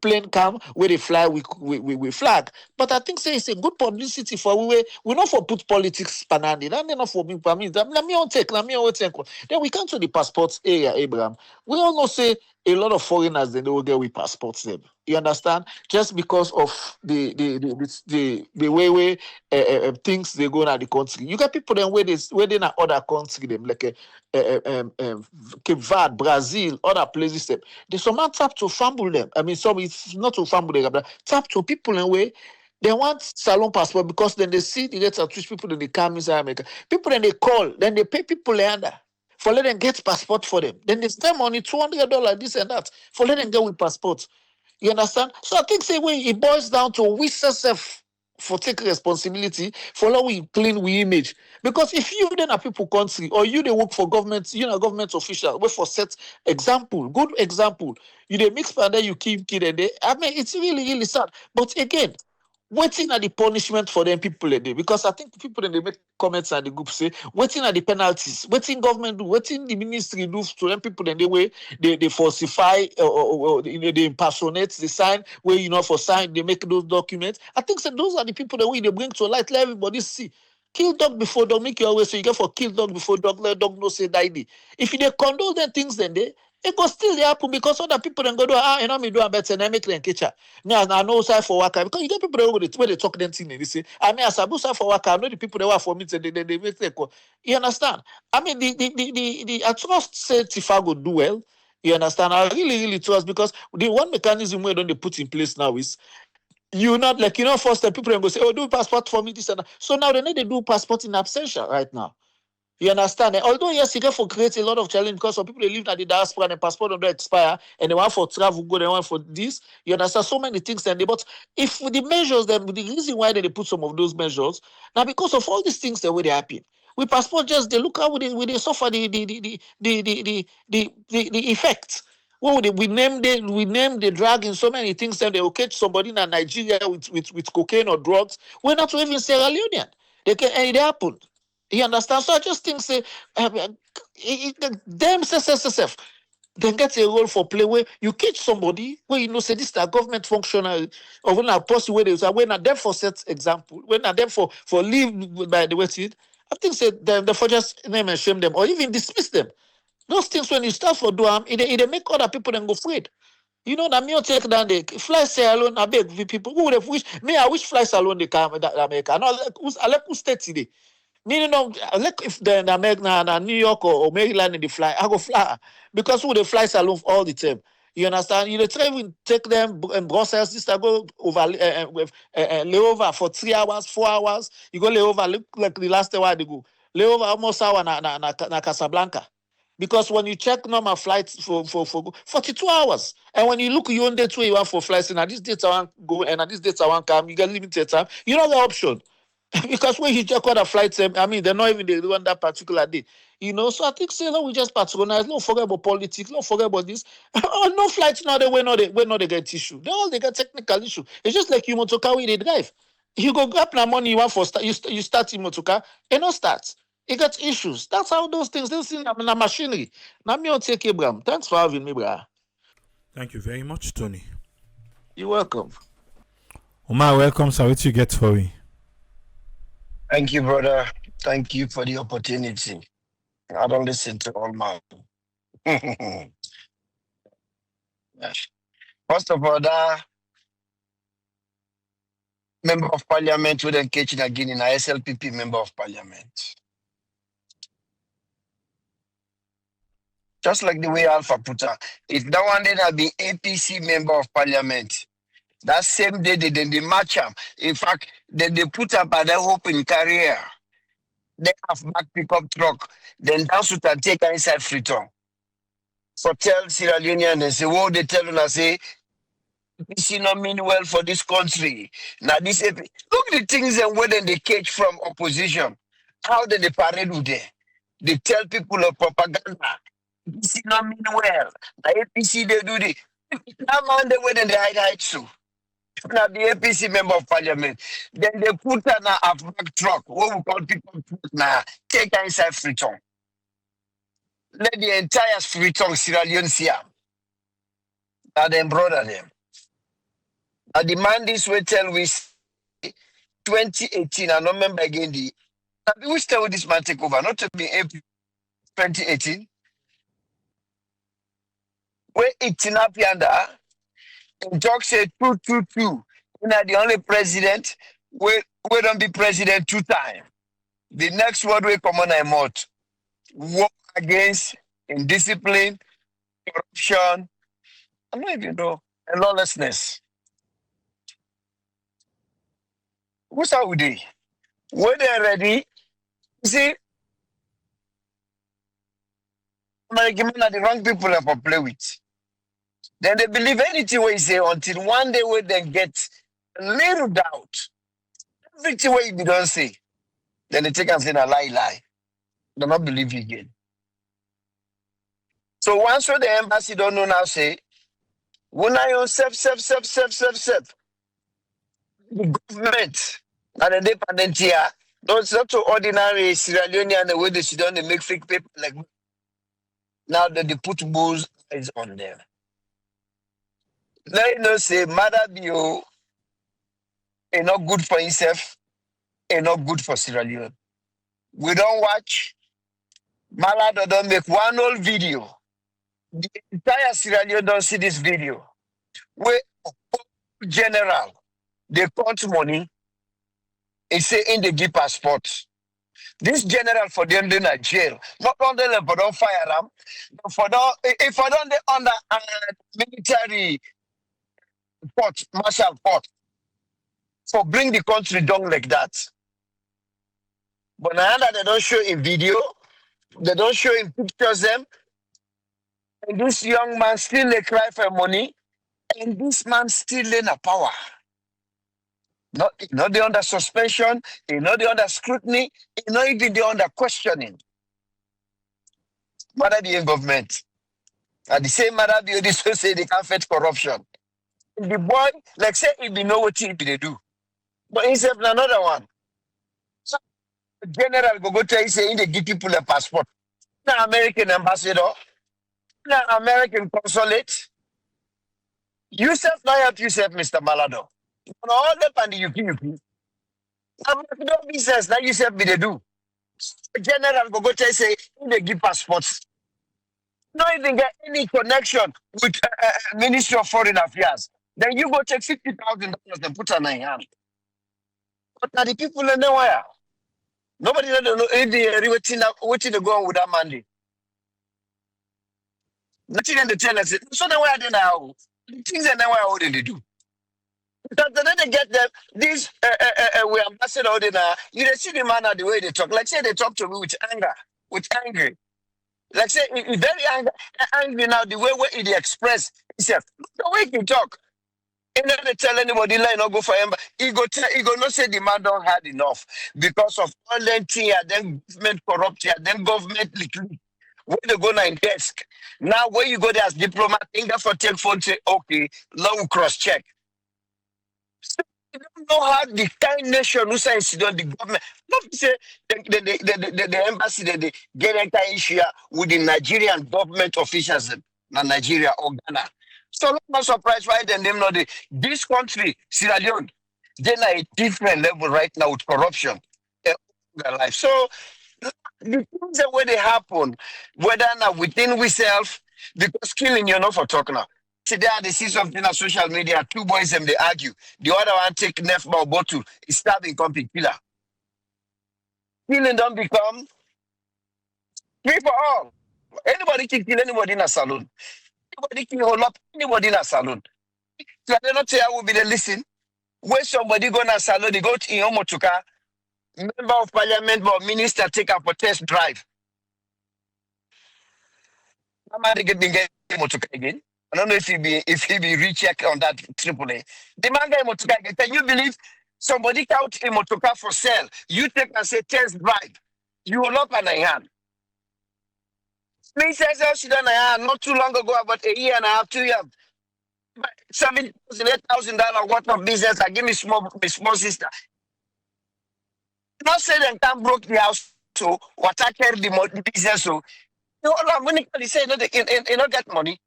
plane come where they fly we flag. But I think say it's a good publicity for we not for put politics panandi. That not for me. I mean, let me all take. Let me all take. Then we come to the passports area, Abraham. We all know say a lot of foreigners they will get with passports them. You understand? Just because of the way things they go in the country. You got people then where they in other country them like Cape Verde, Brazil, other places them. There's some man tap to fumble them. I mean, some it's not to fumble them, but tap to people in way they want salon passport because then they see the rates at which people then they come inside America. People then they call, then they pay people under for let them get passport for them. Then they spend money $200 this and that for let them get with passport. You understand? So I think say when it boils down to we self for take responsibility for how we clean we image. Because if you then are people country or you they work for government, you know, government official, wait for set example, good example. You they mix and then you keep kid and they I mean it's really, really sad. But again, waiting at the punishment for them people a day because I think people then they make comments at the group say waiting at the penalties, waiting government do, waiting the ministry do to them people then they way they falsify or they impersonate the sign where you know for sign they make those documents. I think so those are the people that way they bring to light let everybody see. Kill dog before dog, make you always so you get for kill dog before dog, let dog know say die. If you they condone them things then they it go still dey happen because other people then go do you know me do am better and make them catch her. Me I know side for waka because you get people that go where they talk them thing and they say I mean as I do side for waka I know the people that work for me they make them go. You understand? I mean the I trust say Tifa go do well. You understand? I really really trust because the one mechanism where don't they put in place now is you not like first time people then go say oh do passport for me this and that. So now they need to do passport in absentia right now. You understand? Although yes, you get for create a lot of challenge because some people they live at the diaspora and the passport don't expire and they want for travel go, they want for this. You understand? So many things and they but if the measures them the reason why they put some of those measures now because of all these things that way they happen. We passport just they look how we suffer the effect. Well, we name the drug in so many things, and they will catch somebody in Nigeria with cocaine or drugs. We're not even Sierra Leonean. They can and it happened. You understand? So I just think say them self then get a role for play where you catch somebody where you know say this is a government functional or when a person where they say when are them for set example, when are them for leave by the way it. I think say them for just name and shame them or even dismiss them. Those things when you start for do them, it make other people then go afraid. You know that me take down the fly say alone. I beg people who would have wish me. I wish fly alone they come that America. I like who state today. Meaning, like if the American, New York or Maryland in the fly, I go fly because who they fly salon all the time. You understand? You try to take them in Brussels, this I go over lay over for 3 hours, 4 hours. You go lay over like the last time they go lay over almost hour na Casablanca. Because when you check normal flights for 42 hours, and when you look you own date where you want for flights, and at this date I want go, and at this date I want come, you get limited time. You know the option. Because when you check other flights, I mean, they're not even the one that particular day. So I think say no, we just patronize. Don't forget about politics. Don't forget about this. Oh, no flights now. They get issue. They get technical issue. It's just like you motorcar when they drive. You go grab the money you want for start. You start in motorcar, and no start. It got issues. That's how those things. Those things are machinery. Now me on take Abraham. Thanks for having me, brah. Thank you very much, Tony. You're welcome. Omar, welcome. So what you get for me? Thank you, brother. Thank you for the opportunity. I don't listen to all man. First of all, that member of parliament who then catch again in a SLPP member of parliament. Just like the way Alpha put her. If that one then had been APC member of parliament, that same day they match him. In fact, they put up at their hope in career. They have back pickup truck, then dance with and take her inside Freetown. So tell Sierra Leonean and say, what they tell them, I say, This you not mean well for this country. Now this look the things and where they catch from opposition. How they parade with there. They tell people of propaganda. This is not mean well. The APC they do the now man they where they hide so. Now the APC member of parliament. Then they put her now a black truck. What we call people now take her inside Freetown. Let the entire Freetown Sierra Leone see her. Now they brother them. I demand this way tell we 2018. I don't remember again the. Which time will this man take over? Not to be April 2018. Where it's in up yonder, and talk say 222. You know the only president. We don't be president 2 times. The next word will come on a mouth. War against indiscipline, corruption. I don't even know. And lawlessness. What's up with it? When they're ready, you see, American men are the wrong people to play with. Then they believe anything we say until one day when they get a little doubt. Everything we don't say. Then they take and say a lie. They not believe you again. So once when the embassy don't know now say, when I own self. The government and the independent here, don't not to ordinary Sierra Leonean the way they sit down, they make fake paper like now that they put bull's eyes on them. Let you know say Mother Bio is not good for himself, is not good for Sierra Leone. We don't watch. Malado don't make one whole video. The entire Sierra Leone don't see this video. Where general, they count money, and say in the give passport. This general for them in a jail. Not only for don't fire them, but for don't if I don't they under military court, martial court, for bring the country down like that. But now that they don't show in video, they don't show in pictures them, and this young man still they cry for money, and this man still in a power. Not the under suspension, not the under scrutiny, not even the under questioning. Mother the government. At the same matter, this will say they can't fight corruption. The boy, like say, he be know what he they do. But instead another one. So the general go tell you say they give people a passport. Now American ambassador, now American consulate. Yourself now help yourself, Mr. Malado. On all the and the UK. No business, now yourself be they do. The general go tell you say they give passports. Not even get any connection with Ministry of Foreign Affairs. Then you go take $50,000 and put on my hand. But now the people are nowhere. Nobody don't know if they they go on with that money. Nothing in the tell us. So now where they now? The things are nowhere how they do. Because then they get them, these we ambassador now. You see the manner the way they talk. Like say they talk to me with anger, with anger. Like say he very angry now the way he express himself. The way he talk. He never tell anybody like not go for him. He go not say the man don't had enough because of all them thing, then government corrupt here, then government liquid. When they go now in desk. Now when you go there as diplomat, think for take phone say okay, long cross check. So you don't know how the kind nation who says the government. Not to say the embassy they get entire issue with the Nigerian government officials in Nigeria or Ghana. So I'm not surprised why then them know this country, Sierra Leone, they're at a different level right now with corruption. Their life. So the things that where they happen, whether now within ourselves, because killing you're not for talking now. Today they see something on social media, 2 boys and they argue. The other one take nefball bottle, is stabbing company killer. Killing don't become free for all. Anybody can kill anybody in a saloon. Anybody can hold up anybody in a saloon. So I don't say I will be the listen. When somebody go in a salon, they go to Iomotuka, member of parliament or minister take up a test drive. I'm going to get Motuka again. I don't know if he be recheck on that AAA. The man guy motoka. Can you believe somebody count a motoka for sale? You take and say test drive. You will not an hand. Me says Sudan not too long ago, about a year and a half, 2 years. $7,000, $8,000 worth of business. I give me my small sister. Not say them can't broke the house, so what I carry the business. So you know, when they say no, they not get money.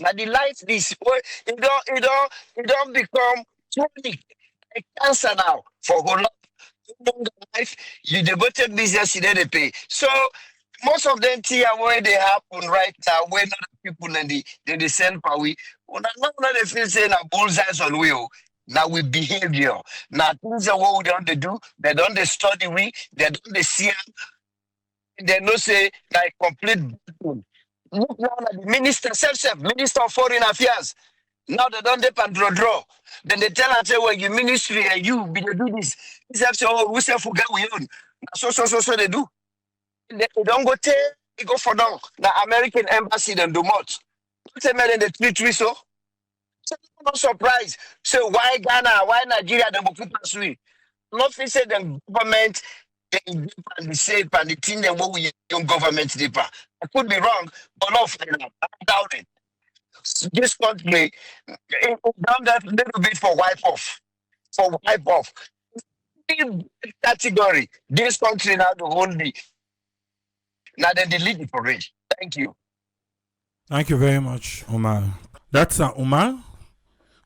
Now the life this it don't become chronic, a cancer now for whole life. You devoted business, you didn't pay. So most of them here where they happen right now, where not the people and they send for we. Well, now they feel saying a bullseyes on wheel. Now with behavior. Now things are what we don't they do. They don't they study we. They don't they see. They no say like complete. Look now at the minister, minister of foreign affairs. Now they don't depend draw. Then they tell and say, well, your ministry and you be they do this. This have say, oh, we say forget we own. So they do. They don't go take, they go for down. The American embassy then do much. What's the man in the treaty so? So I'm not surprised. So why Ghana, why Nigeria, they will put us we. Not say the government and the safe and the thing that what we young government deeper. I could be wrong, but not final. I doubt it. This country done that little bit for wipe off. For wipe off. In category, this country now the only. Now then delete it for it. Thank you. Thank you very much, Omar. That's Omar.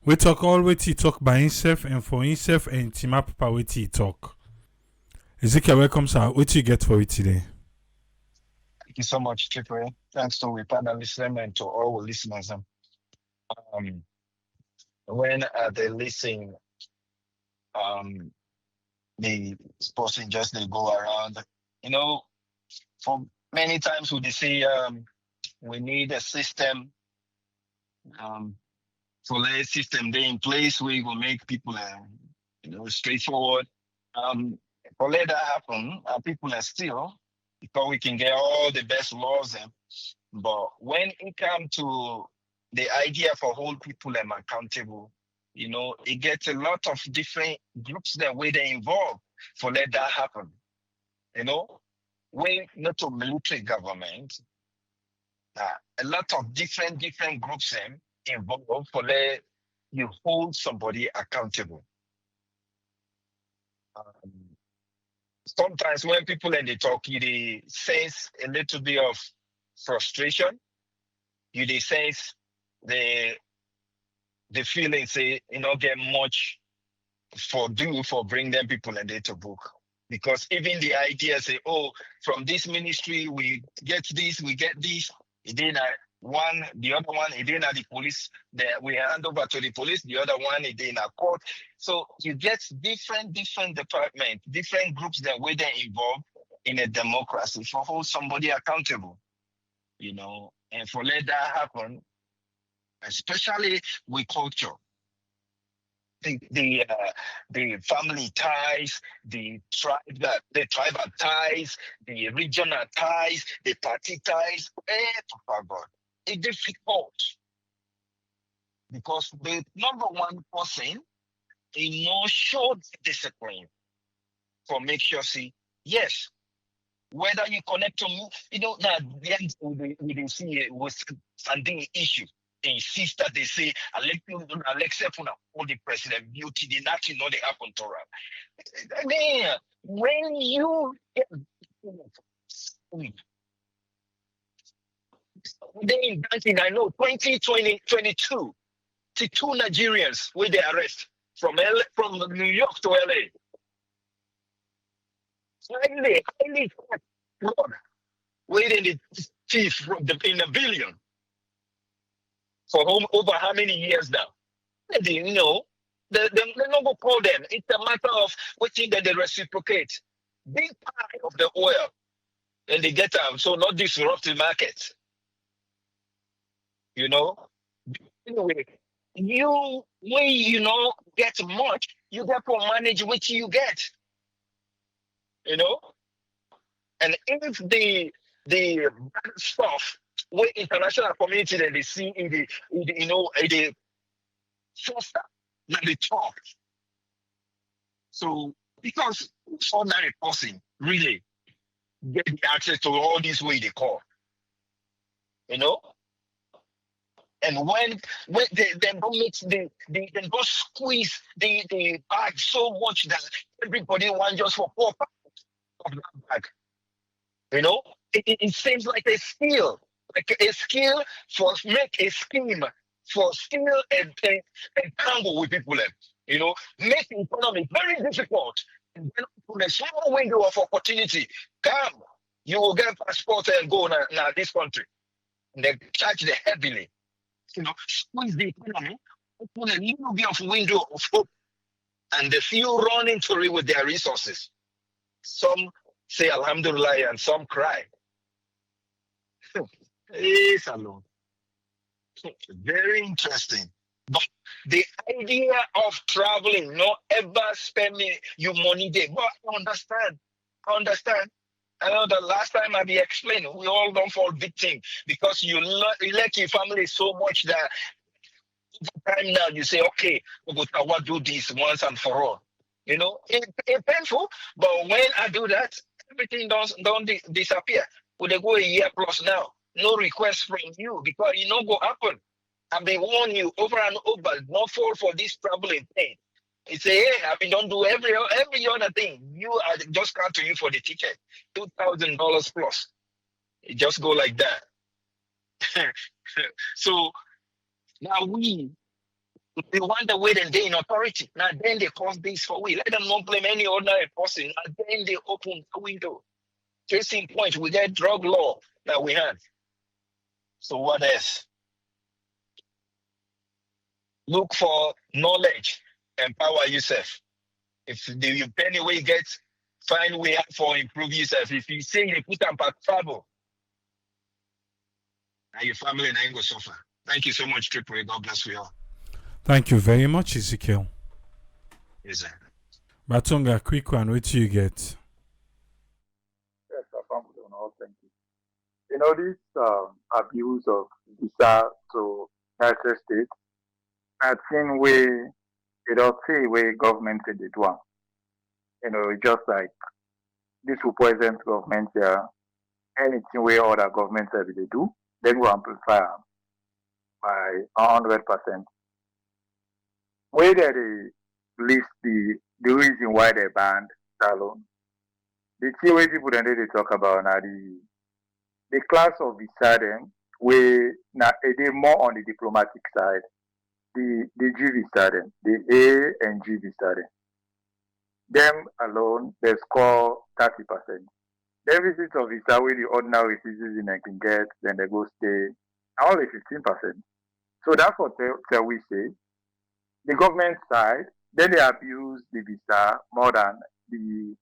We talk all what he talk by himself and for himself and Tima Papa what he talk. Ezekiel, welcome, sir. What you get for it today? Thank you so much, Chipre. Thanks to the panelists and to all listeners. When they listen, the passengers they go around, you know, for many times we say we need a system, for the system they in place we will make people straightforward. For let that happen, people are still because we can get all the best laws, but when it comes to the idea for hold people accountable, it gets a lot of different groups that way they involved for let that happen. When not a military government, a lot of different groups involved for let you hold somebody accountable. Sometimes when people and they talk, you sense a little bit of frustration. You sense the feeling say get much for bring them people and they to book. Because even the idea say, oh, from this ministry we get this, it didn't one, the other one, it didn't the police, that we hand over to the police, the other one, it didn't court. So you get different departments, different groups that were they involved in a democracy for hold somebody accountable, and for let that happen, especially with culture. The family ties, the tribal ties, the regional ties, the party ties. For God, it's difficult because the number one person showed discipline for make sure see yes whether you connect to me, that we didn't see it was something issue. Insist that they say Alexa for all the president beauty did not know they happen to her. I mean, when you they in I know 2022 to 2 Nigerians where they arrest from New York to LA. Highly fraud, waiting the thief from in a billion. For over how many years now? They not go call them. It's a matter of waiting that they reciprocate. Big part of the oil, and they get them, so not disrupt the market. Anyway, when get much, you therefore manage what you get. And if the bad stuff Where international community that they see in the foster, like the top. So because ordinary person really get the access to all these way they call, you know, and when they don't mix they don't squeeze the bag so much that everybody wants just for 4 parts of that bag. You know, it seems like a skill for make a scheme for skill and tangle with people. You know, make the economy very difficult. And then from a small window of opportunity, come, you will get passport and go now this country. And they charge the heavily. You know, squeeze the economy, open a little bit of window of hope, and they feel run into it with their resources. Some say Alhamdulillah and some cry. It's alone. Very interesting. But the idea of traveling, not ever spending your money there. But I understand. I understand. I know the last time I be explaining, we all don't fall victim because you let your family so much that time now you say, okay, I want to do this once and for all. You know, it's painful, but when I do that, everything don't disappear. Would they go a year plus now? No request from you because it not go happen. I've been warning you over and over, not fall for this traveling thing. It's a hey, I've been don't do every other thing. You I just come to you for the ticket, $2,000 plus. It just go like that. So now we want the way then they in authority. Now then they cause this for we. Let them not blame any ordinary person. Now then they open the window. Case in point, we get drug law that we have. So what else? Look for knowledge, empower yourself. If the penny way get, find way for improve yourself. If you say you put them back travel, and your family and I go suffer. Thank you so much, Triple. God bless you all. Thank you very much, Ezekiel. Yes, sir. Batunga, quick one, what do you get? Yes, thank you. You know, this abuse of visa to United States, I've seen where they don't say where government said they do. You know, it's just like this will poison government here. Anything where other governments say they do, then we amplify by 100%. Where they list the reason why they banned salon. The key way people then they talk about now the class of visa them where now they more on the diplomatic side. The G visa them, the A and G visa them alone they score 30%. Then visit of visa where the ordinary citizen can get, then they go stay only 15%. So that's what we say. The government side, then they abuse the visa more than the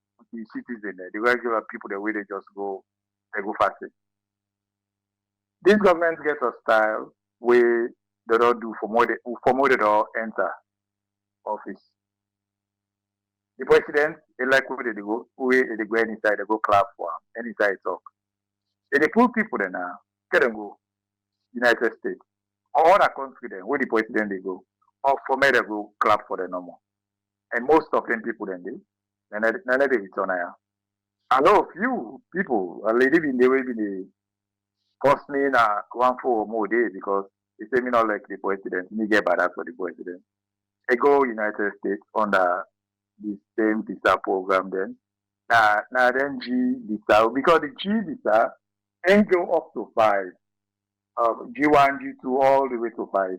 citizen, the regular people, the way they just go fast. This government gets a style where they don't do for more they don't enter office. The president, they like where they go inside, they go clap for him, inside talk. Then they put people there now, get them go, United States. Or other country then, where the president they go, or for me they go clap for the normal. And most of them people then they return here. I know a few people, a lady in the way they cost me na 1 4 more day because they say me not like the president, me get bad for the president. I go United States under the same visa program then. Now then G visa because the G visa can go up to 5. G1, G2, all the way to 5.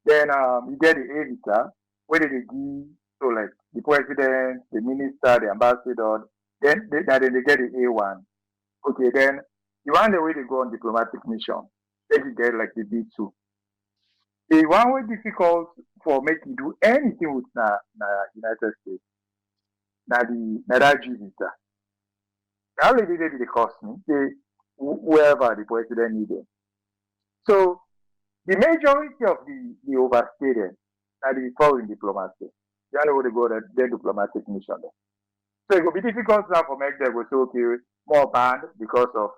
Then you get the A visa, where they give so like the president, the minister, the ambassador, then they get the A1. Okay, then the one the way they go on diplomatic mission, then you get like the B2. The one way difficult for making do anything with na United States. That G visa. How lady did they cost me? Whoever the president needed. So the majority of the overstated are the foreign diplomacy. The only way they go their diplomatic mission there. So it will be difficult now for make them go say okay more banned because of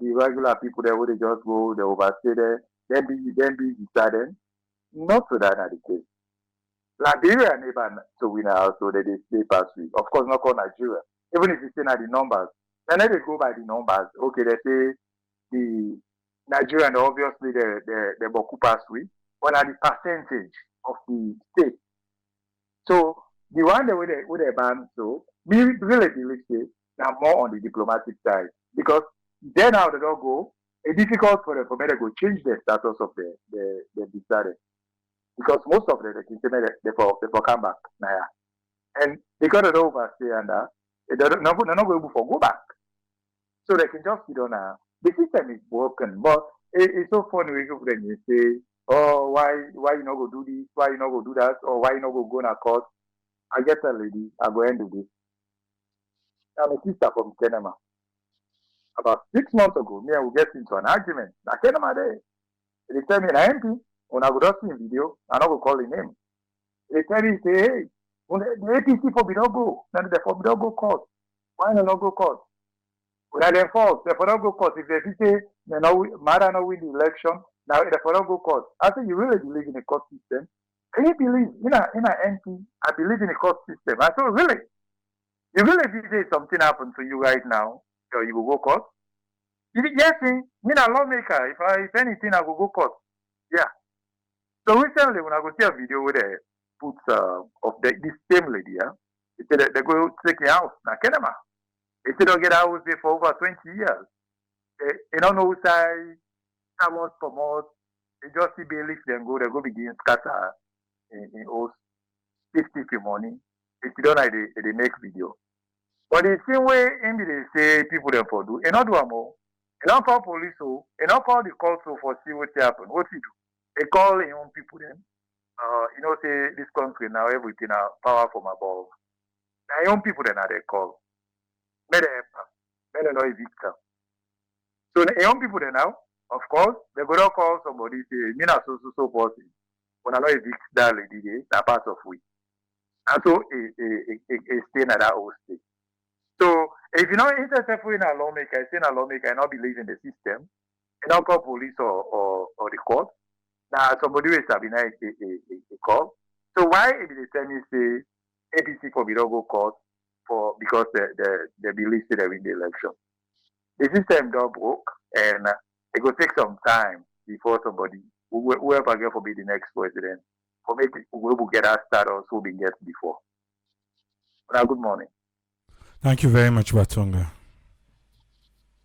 the regular people there would just go, they overstay there, then be decided. Not so that the case. Liberia neighbor to win out, so they stay past week. Of course, not called Nigeria. Even if you say at the numbers, then they go by the numbers. Okay, they say the Nigerian obviously the Boku pass week, but at the percentage of the state. So the one that with the ban, so we really believe say now more on the diplomatic side because then how they don't go, it's difficult for them to go change the status of the decided. Because most of them they can say they for come back now. And because they don't overstay and they're not going to go back. So they can just sit on the system is broken. But it's so funny when you say, oh, why you not go do this, why you not go do that, or why you not go a court. I get a lady, I go end of this. I'm a sister from Kenema. About 6 months ago, me and we get into an argument. Now Kenema there. They tell me an MP, when I go just see a video, I'm not going to call his name. They tell me, say, hey, when the APC for me don't go, now they for me don't go court. Why not go court? When I then false, they for not go court. If they say, they matter not win the election, now they for not go court. I say, you really believe in the court system? Can you believe in a MP? I believe in the court system. I said, really? You really believe something happened to you right now, or you will go court? Yes, me a lawmaker. If anything, I will go court. Yeah. So recently, when I go see a video where they put of this same lady, they said that they go take a house. Now, Kenema, they said they'll get a house there for over 20 years. They don't know who side, someone promote. They just see bailiff, then they go begin scatter in host, 50 money. If you don't like, they make video. But the same way, they say people them for do, and not do more. They don't call police, they don't call the court for see what happen. What you do? They call their own people then. Say this country now everything are power from above. Now young people then are they call. May they not evict them. So the young people then now, of course, they go to call somebody say, me not so person. When I know evict that lady there, that part of we. And so it stay in that whole state. So if you're not interested in a lawmaker, say a lawmaker and not believe in the system, and not call police or the court. Now somebody will have been a call. So why did they tell me say APC for don't go court because they believe they win the election? The system don't broke and it will take some time before somebody whoever get for be the next president for make we will get our status who been get before. Now good morning. Thank you very much, Batonga.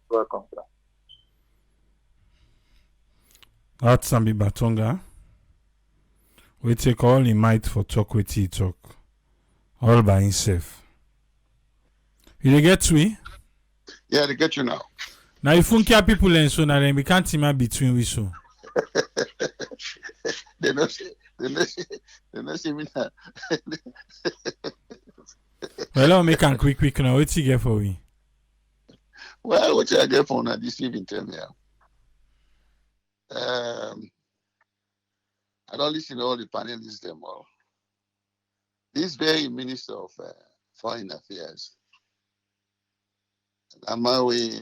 Welcome, sir. That's Sambi Batonga. We take all in might for talk with he talk. All by himself. You get we? Yeah, they get you now. Now if you care people and so now then we can't team between we so. They not see me now. Well, I'll make a quick now. What's you get for we? Well, what I get for now this evening, tell me. I don't listen to all the panelists them all. This very Minister of Foreign Affairs, and my way,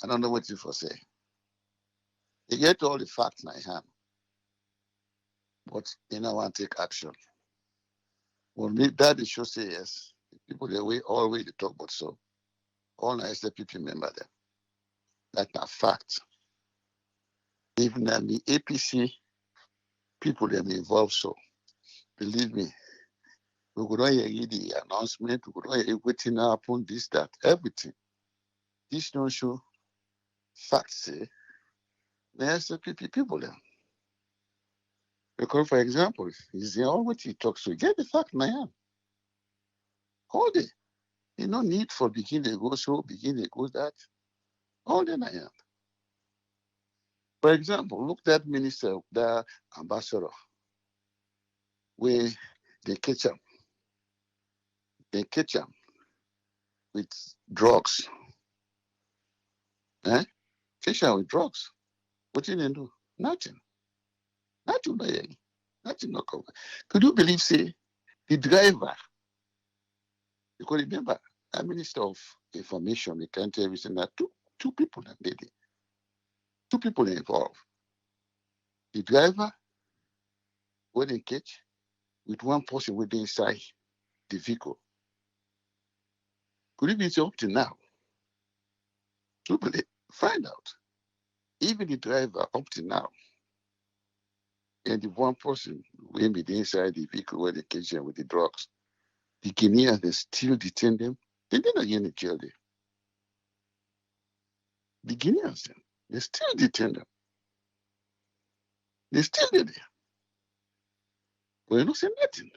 I don't know what you for say. They get all the facts in my hand, but they don't want to take action. Well, that is should say yes. People the way all way they talk about so. All the SLPP member them. That's a fact. Even the APC people them involved so. Believe me, we could not hear the announcement, we could not hear everything happen, this, that, everything. This don't show facts, say. The SLPP people them. Because, for example, is the all what he talks to, get the fact, man. Hold it. You no need for begin to go so, begin to go that. All the I am. For example, look that minister, that ambassador, where they catch him. They catch him with drugs. Catch him with drugs. What did they do? Nothing. Nothing no cover. Could you believe, say, the driver, because remember, I'm Minister of Information, we can't tell everything that two people that did it. Two people involved. The driver was in cage with one person within inside the vehicle. Could it be up to now? Truthfully, find out. Even the driver up to now, and the one person will be inside the vehicle where they catch them with the drugs. The Guineans, they still detain them. They didn't get in jail there. The Guineans, they still detain them. They still did there. But you don't say nothing.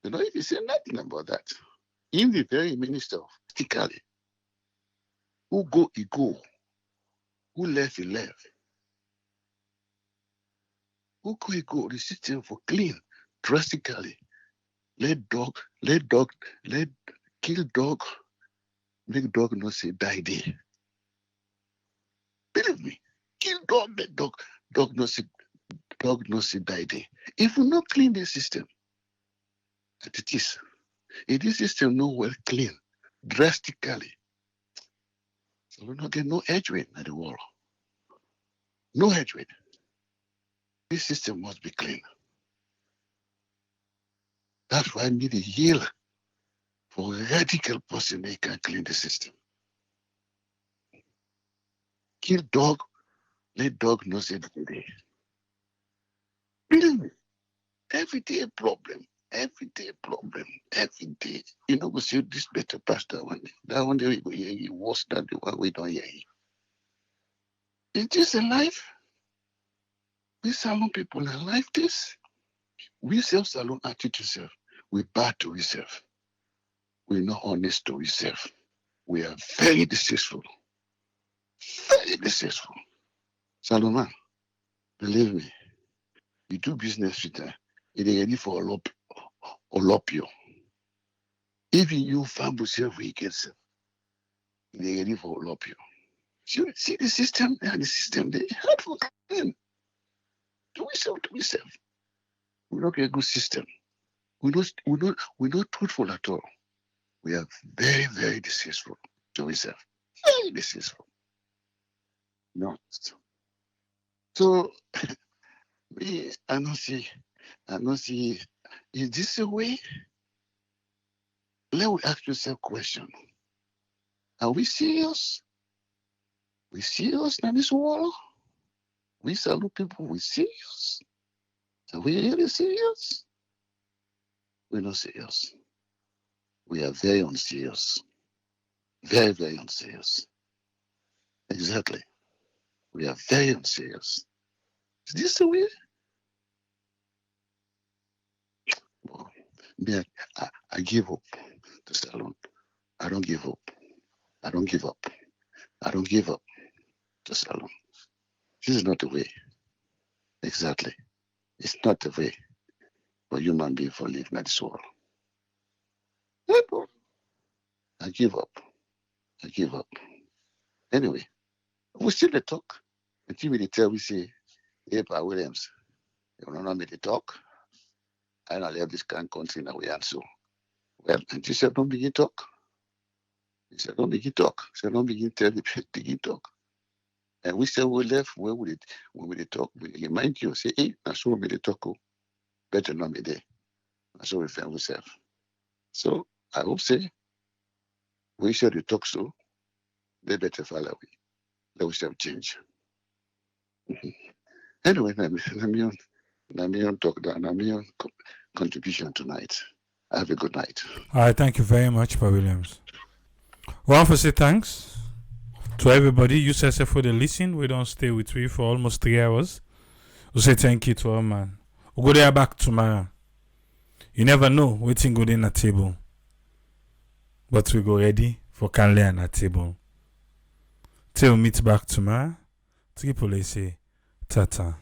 You don't even say nothing about that. In the very minister of Stickley, who go, he go. Who left, he left. Who go, he go. The system for clean drastically. Let kill dog, make dog not say die there. Believe me, kill dog, make dog not say die there. If we not clean the system, if this system not well clean, drastically, so we not get no edge weight in the world. No edge weight. This system must be clean. That's why I need a healer for a radical person that can clean the system. Kill dog, let dog not say die there. Believe me, everyday problem. Every day. You know, we see this better past that one. That one day we go hear you worse than the one we don't hear you. Is this a life? We salon people are like this. We self-salon attitude self. We bad to ourselves. We're not honest to ourselves. We are very deceitful. Very deceitful. Salon, believe me, you do business with her, it is ready for you. Even you find yourself wicked, it is ready for you. See the system and the system, they hard for clean. To ourselves. We don't get a good system. We're not truthful at all. We are very, very deceitful to ourselves. Very deceitful. No. So I don't see, is this a way? Let me ask yourself a question. Are we serious? We serious in this world? We salute people, we serious? Are we really serious? We're not serious. We are very unserious. Very, very unserious. Exactly. We are very unserious. Is this the way? Well, I give up the salon. I don't give up. I don't give up. I don't give up the salon. This is not the way. Exactly. It's not the way for human being for living in this world. I give up. I give up. Anyway, we still the talk. Until we tell we say, hey, Pa Williams, you don't know me to talk. I don't have this kind of country now we answer. Well, and she said, don't begin talk. He said, don't begin talk. He said, don't begin tell the people, begin talk. And we said, we left, where would it, when we talk, we remind you, say, hey, I saw me the talk, better not be there. I saw we found ourselves. So I hope say, we should talk so, they better follow we. Let us have change. Anyway, let me on talk down, let me on contribution tonight. Have a good night. All right, thank you very much, Pa Williams. We want to say thanks to everybody. You say for the listen. We don't stay with you for almost 3 hours. We say thank you to our man. We go there back tomorrow. You never know waiting good in a table. But we go ready for can learn at table. Till we meet back tomorrow. Triple say tata.